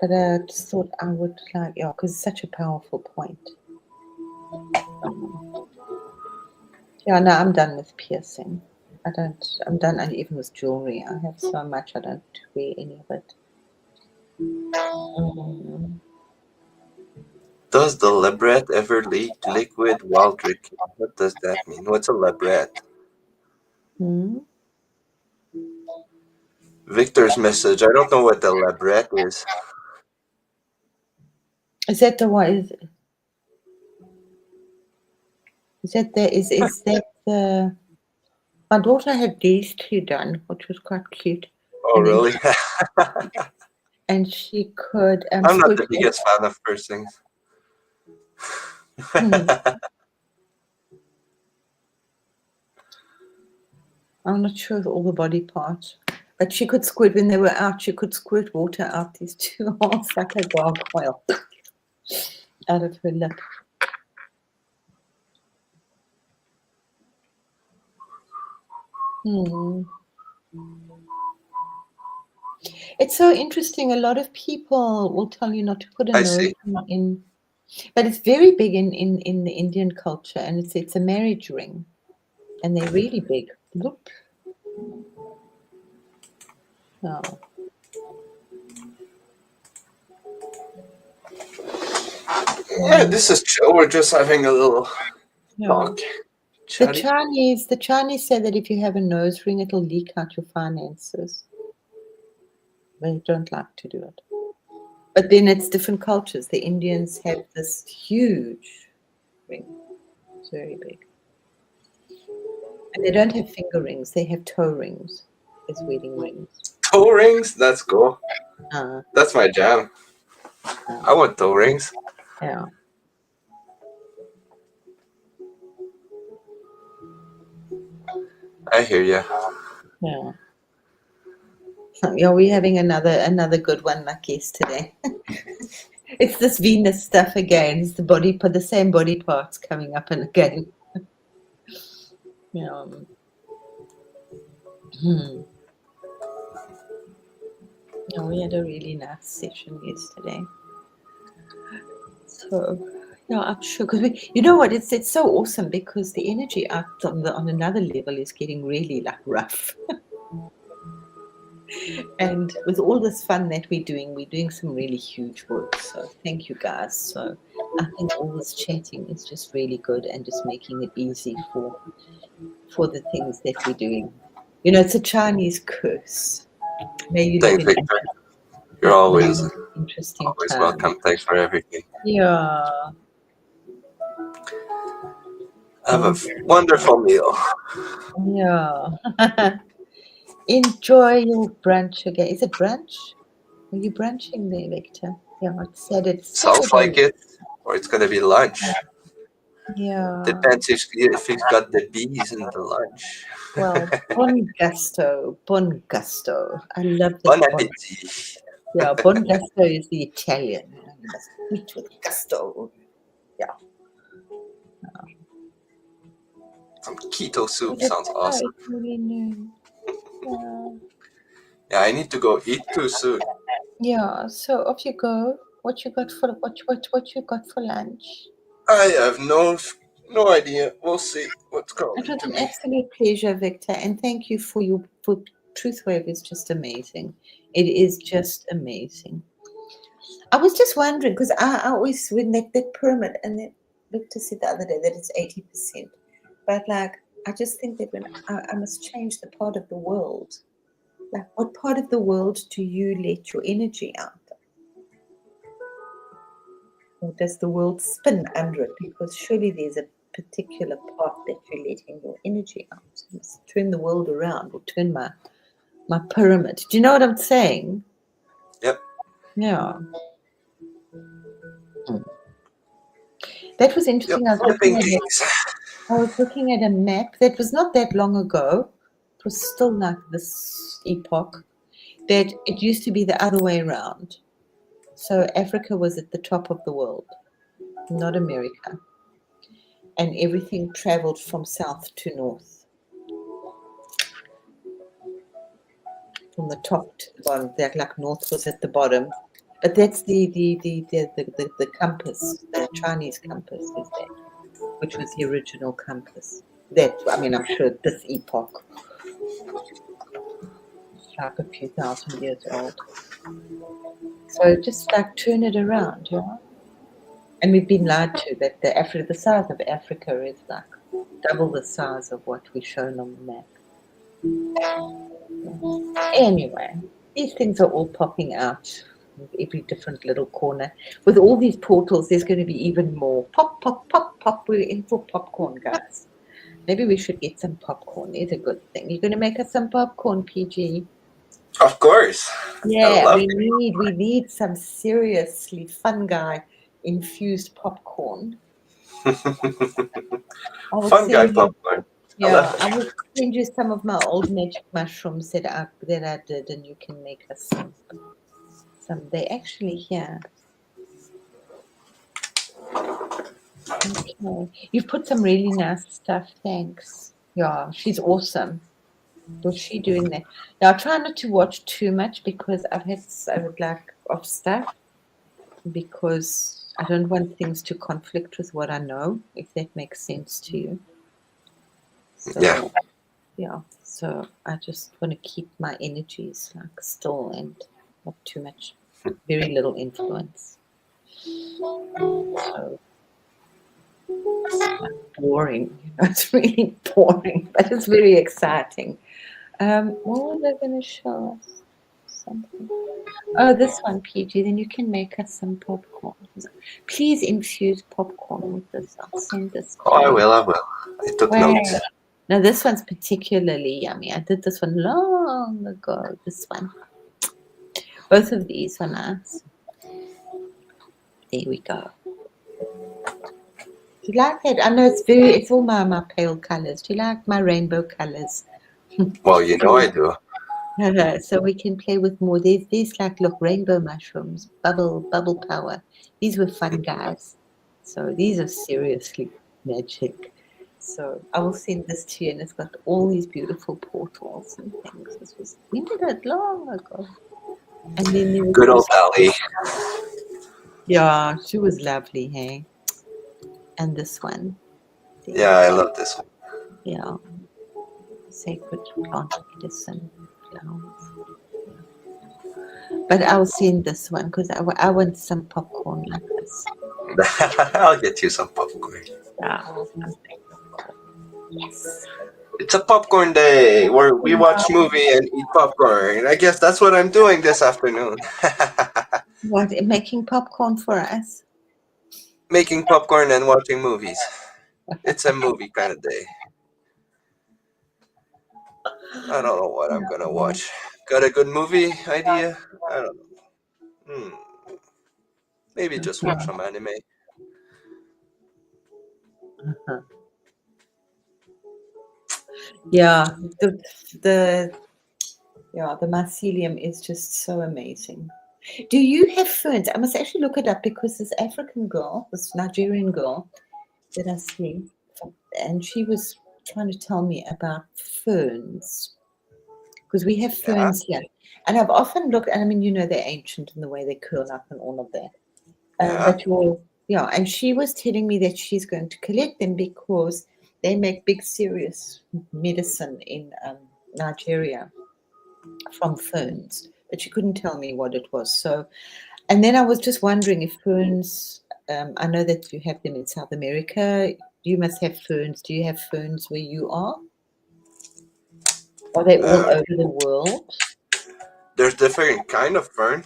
But I just thought I would like, yeah, because it's such a powerful point. Yeah, no, I'm done with piercing. I'm done, and even with jewelry. I have so much, I don't wear any of it. Does the labret ever leak liquid while drinking? What does that mean? What's a labret? Hmm? Victor's message. I don't know what the labret is. Is that the one? Is that the? My daughter had these two done, which was quite cute, Oh, and then really? she could I'm not squirt the water. biggest fan of piercings. I'm not sure of all the body parts, but she could squirt when they were out. She could squirt water out these two holes like a gargoyle out of her lip. It's so interesting. A lot of people will tell you not to put a I nose see. in, but it's very big in the Indian culture, and it's a marriage ring, and they're really big. Look. Oh. Yeah, this is chill. We're just having a little talk. The Chatty. Chinese say that if you have a nose ring, it'll leak out your finances. They don't like to do it. But then it's different cultures. The Indians have this huge ring. It's very big. And they don't have finger rings, they have toe rings as wedding rings. Toe rings? That's cool. Uh, That's my jam. I want toe rings. yeah. I hear ya. Yeah. Yeah, we're having another good one like yesterday. It's this Venus stuff again. It's the same body parts coming up and again. Yeah. Yeah, we had a really nice session yesterday. So yeah, I'm sure because you know what, it's so awesome because the energy out on another level is getting really like rough. And with all this fun that we're doing some really huge work. So thank you guys. So I think all this chatting is just really good and just making it easy for the things that we're doing. You know, it's a Chinese curse. May you live Thanks, in Victor. You're always interesting always time. welcome. Thanks for everything. Yeah. Have a wonderful meal. Yeah. Enjoy your brunch again. Is it brunch? Are you brunching there, Victor? Yeah, it's Sounds Saturday. like it. Or it's gonna be lunch. Yeah. Depends if he's got the bees in the lunch. Well, bon gusto. Bon gusto. I love the Bon bon. appetit. Yeah, bon gusto is the Italian. You must eat with gusto. Yeah. Some keto soup But sounds awesome. it's really new. Yeah. Yeah, I need to go eat too soon. Yeah. So off you go. What you got for lunch? I have no idea. We'll see what's It calling was to an me. absolute pleasure, Victor, and thank you for Truthwave is just amazing. It is just amazing. I was just wondering because I always when that pyramid and then looked to see the other day that it's 80%, but like I just think that when I must change the part of the world, like what part of the world do you let your energy out? Or does the world spin under it? Because surely there's a particular part that you're letting your energy out. I must turn the world around or turn my pyramid. Do you know what I'm saying? Yep. Yeah. That was Yep. interesting. Flipping gigs. I was looking at a map that was not that long ago. It was still like this epoch that it used to be the other way around. So Africa was at the top of the world, not America. And everything traveled from south to north, from the top to the bottom. That like north was at the bottom. But that's the compass, the Chinese compass is that, which was the original compass. That I mean, I'm sure this epoch is like a few thousand years old. So just like turn it around, yeah. And we've been lied to that the size of Africa is like double the size of what we're shown on the map. Anyway, these things are all popping out of every different little corner. With all these portals, there's going to be even more. Pop, pop, pop, pop. We're in for popcorn, guys. Maybe we should get some popcorn. It's a good thing. You're going to make us some popcorn, PG. Of course. I Yeah, love we need some seriously fungi infused popcorn. it. I will Fun guy send you. popcorn. I love Yeah, I it. will send you some of my old magic mushrooms that I did, and you can make us some. They actually here. Okay, you've put some really nice stuff. Thanks. Yeah, she's awesome. Was she doing that? Now I try not to watch too much because I've had so like of stuff because I don't want things to conflict with what I know, if that makes sense to you. Yeah. So yeah, so I just want to keep my energies like still and not too much, very little influence. So it's like boring, it's really boring, but it's very exciting. What was I going to show us? Something. Oh, this one, PG. Then you can make us some popcorn. Please infuse popcorn with this. I'll send this Oh, to I you. will. I will. I took Wait. notes. Now this one's particularly yummy. I did this one long ago. This one. Both of these are nice. There we go. Do you like it? I know it's all my pale colours. Do you like my rainbow colours? Well, you know I do. So we can play with more. There's like look, rainbow mushrooms, bubble power. These were fun guys. So these are seriously magic. So I will send this to you, and it's got all these beautiful portals and things. This was we did it long ago. And then there was Good old also Ali. yeah, she was lovely, hey. And this one, Yeah, there, I love this one. yeah, sacred plant medicine flowers. But I'll send this one because I want some popcorn like this. I'll get you some popcorn. Yeah, something. Yes. It's a popcorn day where we watch movie and eat popcorn. I guess that's what I'm doing this afternoon. What, making popcorn for us? Making popcorn and watching movies. It's a movie kind of day. I don't know what I'm gonna watch. Got a good movie idea? I don't know. Maybe just watch some anime. Uh-huh. Yeah, the the mycelium is just so amazing. Do you have ferns? I must actually look it up because this African girl, this Nigerian girl that I see, and she was trying to tell me about ferns because we have Yeah, ferns here. And I've often looked, and I mean, they're ancient in the way they curl up and all of that. yeah, But yeah, and she was telling me that she's going to collect them because they make big, serious medicine in Nigeria from ferns. But she couldn't tell me what it was. So And then I was just wondering if ferns, I know that you have them in South America. You must have ferns. Do you have ferns where you are? Are they all Uh, over the world? there's different kind of fern.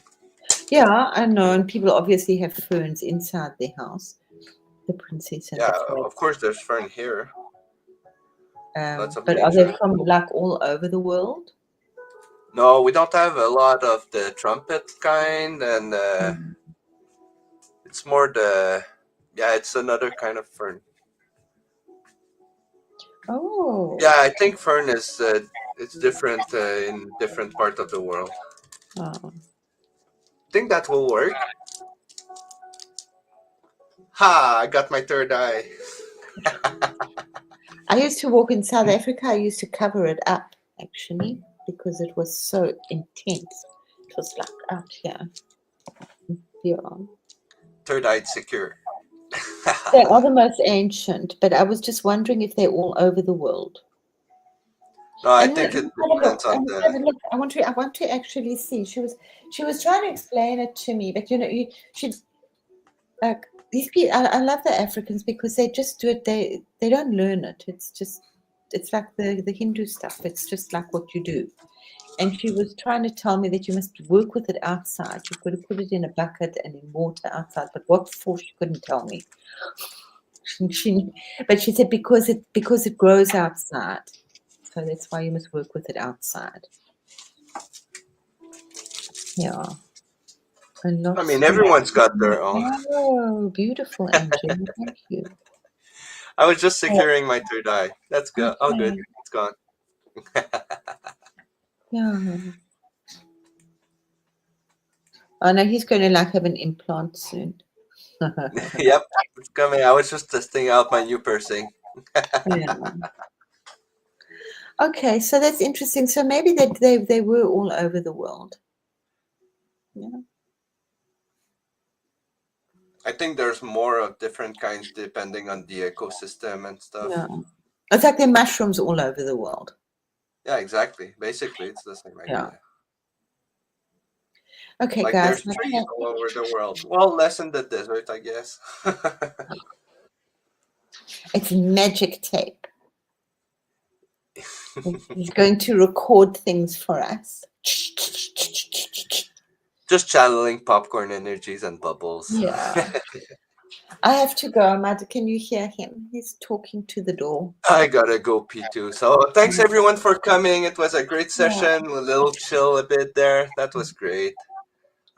Yeah, I know. And people obviously have ferns inside their house. The princess and the Yeah, frog. of course there's fern here. Lots of But are they nature. from like all over the world? No, we don't have a lot of the trumpet kind, and Mm. it's more the yeah, it's another kind of fern. Oh, Yeah, I think fern is it's different in different part of the world. wow. Think that will work. Ha! I got my third eye. I used to walk in South Africa. I used to cover it up actually because it was so intense. It was like out here. Yeah. Third eye secure. They are the most ancient, but I was just wondering if they're all over the world. No, I And think it let's have a look. depends on And let's have the. a look. I want to actually see. She was trying to explain it to me, but she like these people. I love the Africans because they just do it. They don't learn it. It's like the Hindu stuff. It's just like what you do. And she was trying to tell me that you must work with it outside. You've got to put it in a bucket and in water outside. But what for? She couldn't tell me. She, but she said because it grows outside, so that's why you must work with it outside. Yeah, and I lots. mean, everyone's got their own. Oh, beautiful, Angie. Thank you. I was just Oh, securing my third eye. That's good. Oh, good. okay. It's gone. Yeah. Oh no, he's going to like have an implant soon. Yep, it's coming. I was just testing out my new piercing. Yeah. Okay, so that's interesting. So maybe they were all over the world. Yeah. I think there's more of different kinds depending on the ecosystem and Yeah. stuff. It's like there are mushrooms all over the world. Yeah, exactly. Basically, it's the same Yeah. idea. Okay, Like guys. there's trees all over the world. Well, less in the desert, I guess. It's magic tape. He's going to record things for us. Just channeling popcorn energies and bubbles. Yeah. I have to go. Can you hear him? He's talking to the door. I gotta go pee too. So thanks everyone for coming. It was a great Yeah. session. A little chill a bit there. That was great.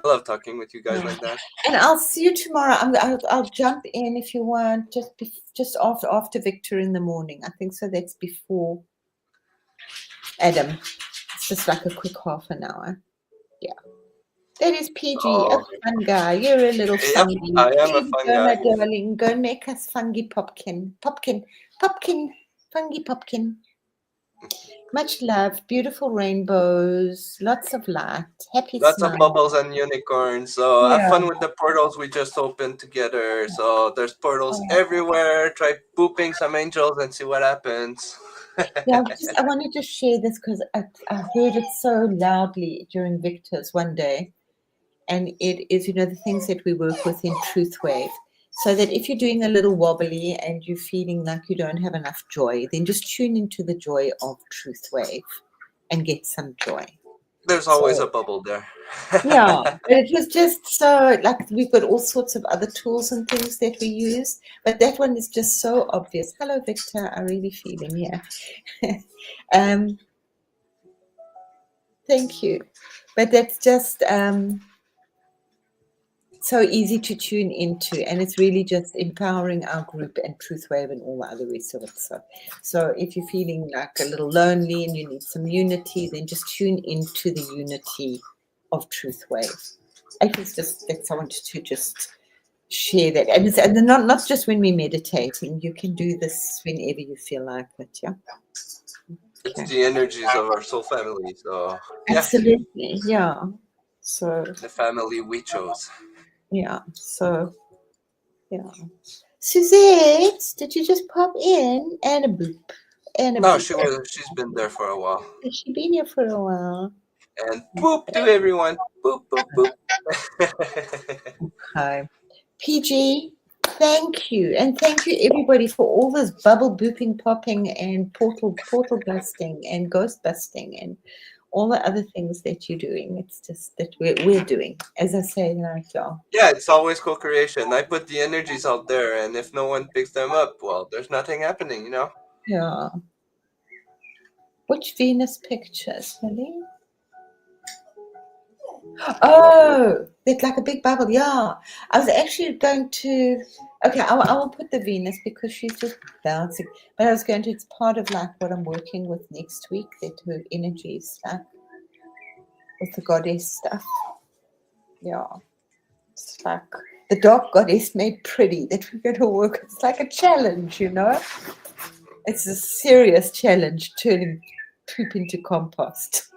I love talking with you guys Yeah. like that. And I'll see you tomorrow. I'll jump in if you want, just after Victor in the morning. I think so. That's before Adam. It's just like a quick half an hour. Yeah. That is PG, a Oh, fun guy. You're a little yep. fungy. I am There a you fun go, my guy. darling. Go and make us fungy popkin. Popkin, fungy popkin. Much love, beautiful rainbows, lots of light, happy Lots of smile. bubbles and unicorns. So have Yeah. fun with the portals we just opened together. So there's portals Oh, everywhere. Try pooping some angels and see what happens. yeah, I want to just share this because I heard it so loudly during Victor's one day. And it is, the things that we work with in Truth Wave. So that if you're doing a little wobbly and you're feeling like you don't have enough joy, then just tune into the joy of Truth Wave and get some joy. There's always So, a bubble there. yeah, but it was just so like we've got all sorts of other tools and things that we use, but that one is just so obvious. Hello, Victor. I really feel him here. um, thank you. But that's just so easy to tune into, and it's really just empowering our group and Truth Wave and all the other rest of it. So if you're feeling like a little lonely and you need some unity, then just tune into the unity of Truth Wave. It was just that I wanted to just share that, and not just when we're meditating. You can do this whenever you feel like it. Yeah. It's Okay. the energies of our soul family. So yeah, Absolutely. Yeah. So the family we chose. yeah. So yeah. Suzette, did you just pop in? And a boop. And a No, boop. she's been there for a while. Has she been here for a while? And poop to everyone. Poop, poop, poop. Okay. PG, thank you. And thank you everybody for all this bubble booping, popping and portal busting and ghost busting and all the other things that you're doing. It's just that we're doing. As I say, like y'all. Yeah, it's always co-creation. I put the energies out there, and if no one picks them up, well, there's nothing happening, you know? Yeah. Which Venus pictures, Millie? Oh, it's like a big bubble. Yeah. I was actually going to. Okay, I will put the Venus because she's just bouncing. But I was going to. It's part of like what I'm working with next week. That her energy is like with the goddess stuff. Yeah. It's like the dark goddess made pretty that we're going to work. It's like a challenge, you know? It's a serious challenge turning poop into compost.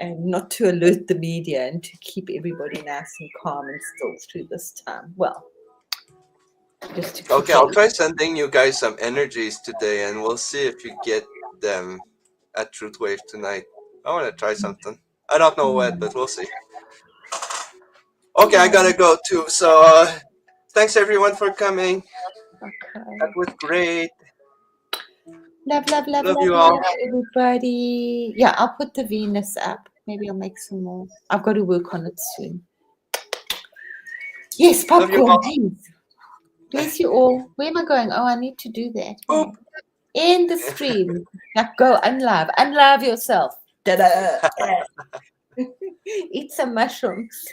And not to alert the media and to keep everybody nice and calm and still through this time. Well, just to keep Okay, I'll it. try sending you guys some energies today, and we'll see if you get them at Truthwave tonight. I want to try something. I don't know what, but we'll see. Okay, I Yeah, gotta go too. So, thanks everyone for coming. That okay. was great. Love, love, love, Love love, you love, all. everybody. Yeah, I'll put the Venus up. Maybe I'll make some more. I've got to work on it soon. Yes, Love you popcorn, all. please. Bless you all. Where am I going? Oh, I need to do that. Poop. Hey. End the stream. Now go unlove. Unlove yourself. Da-da. Eat some mushrooms.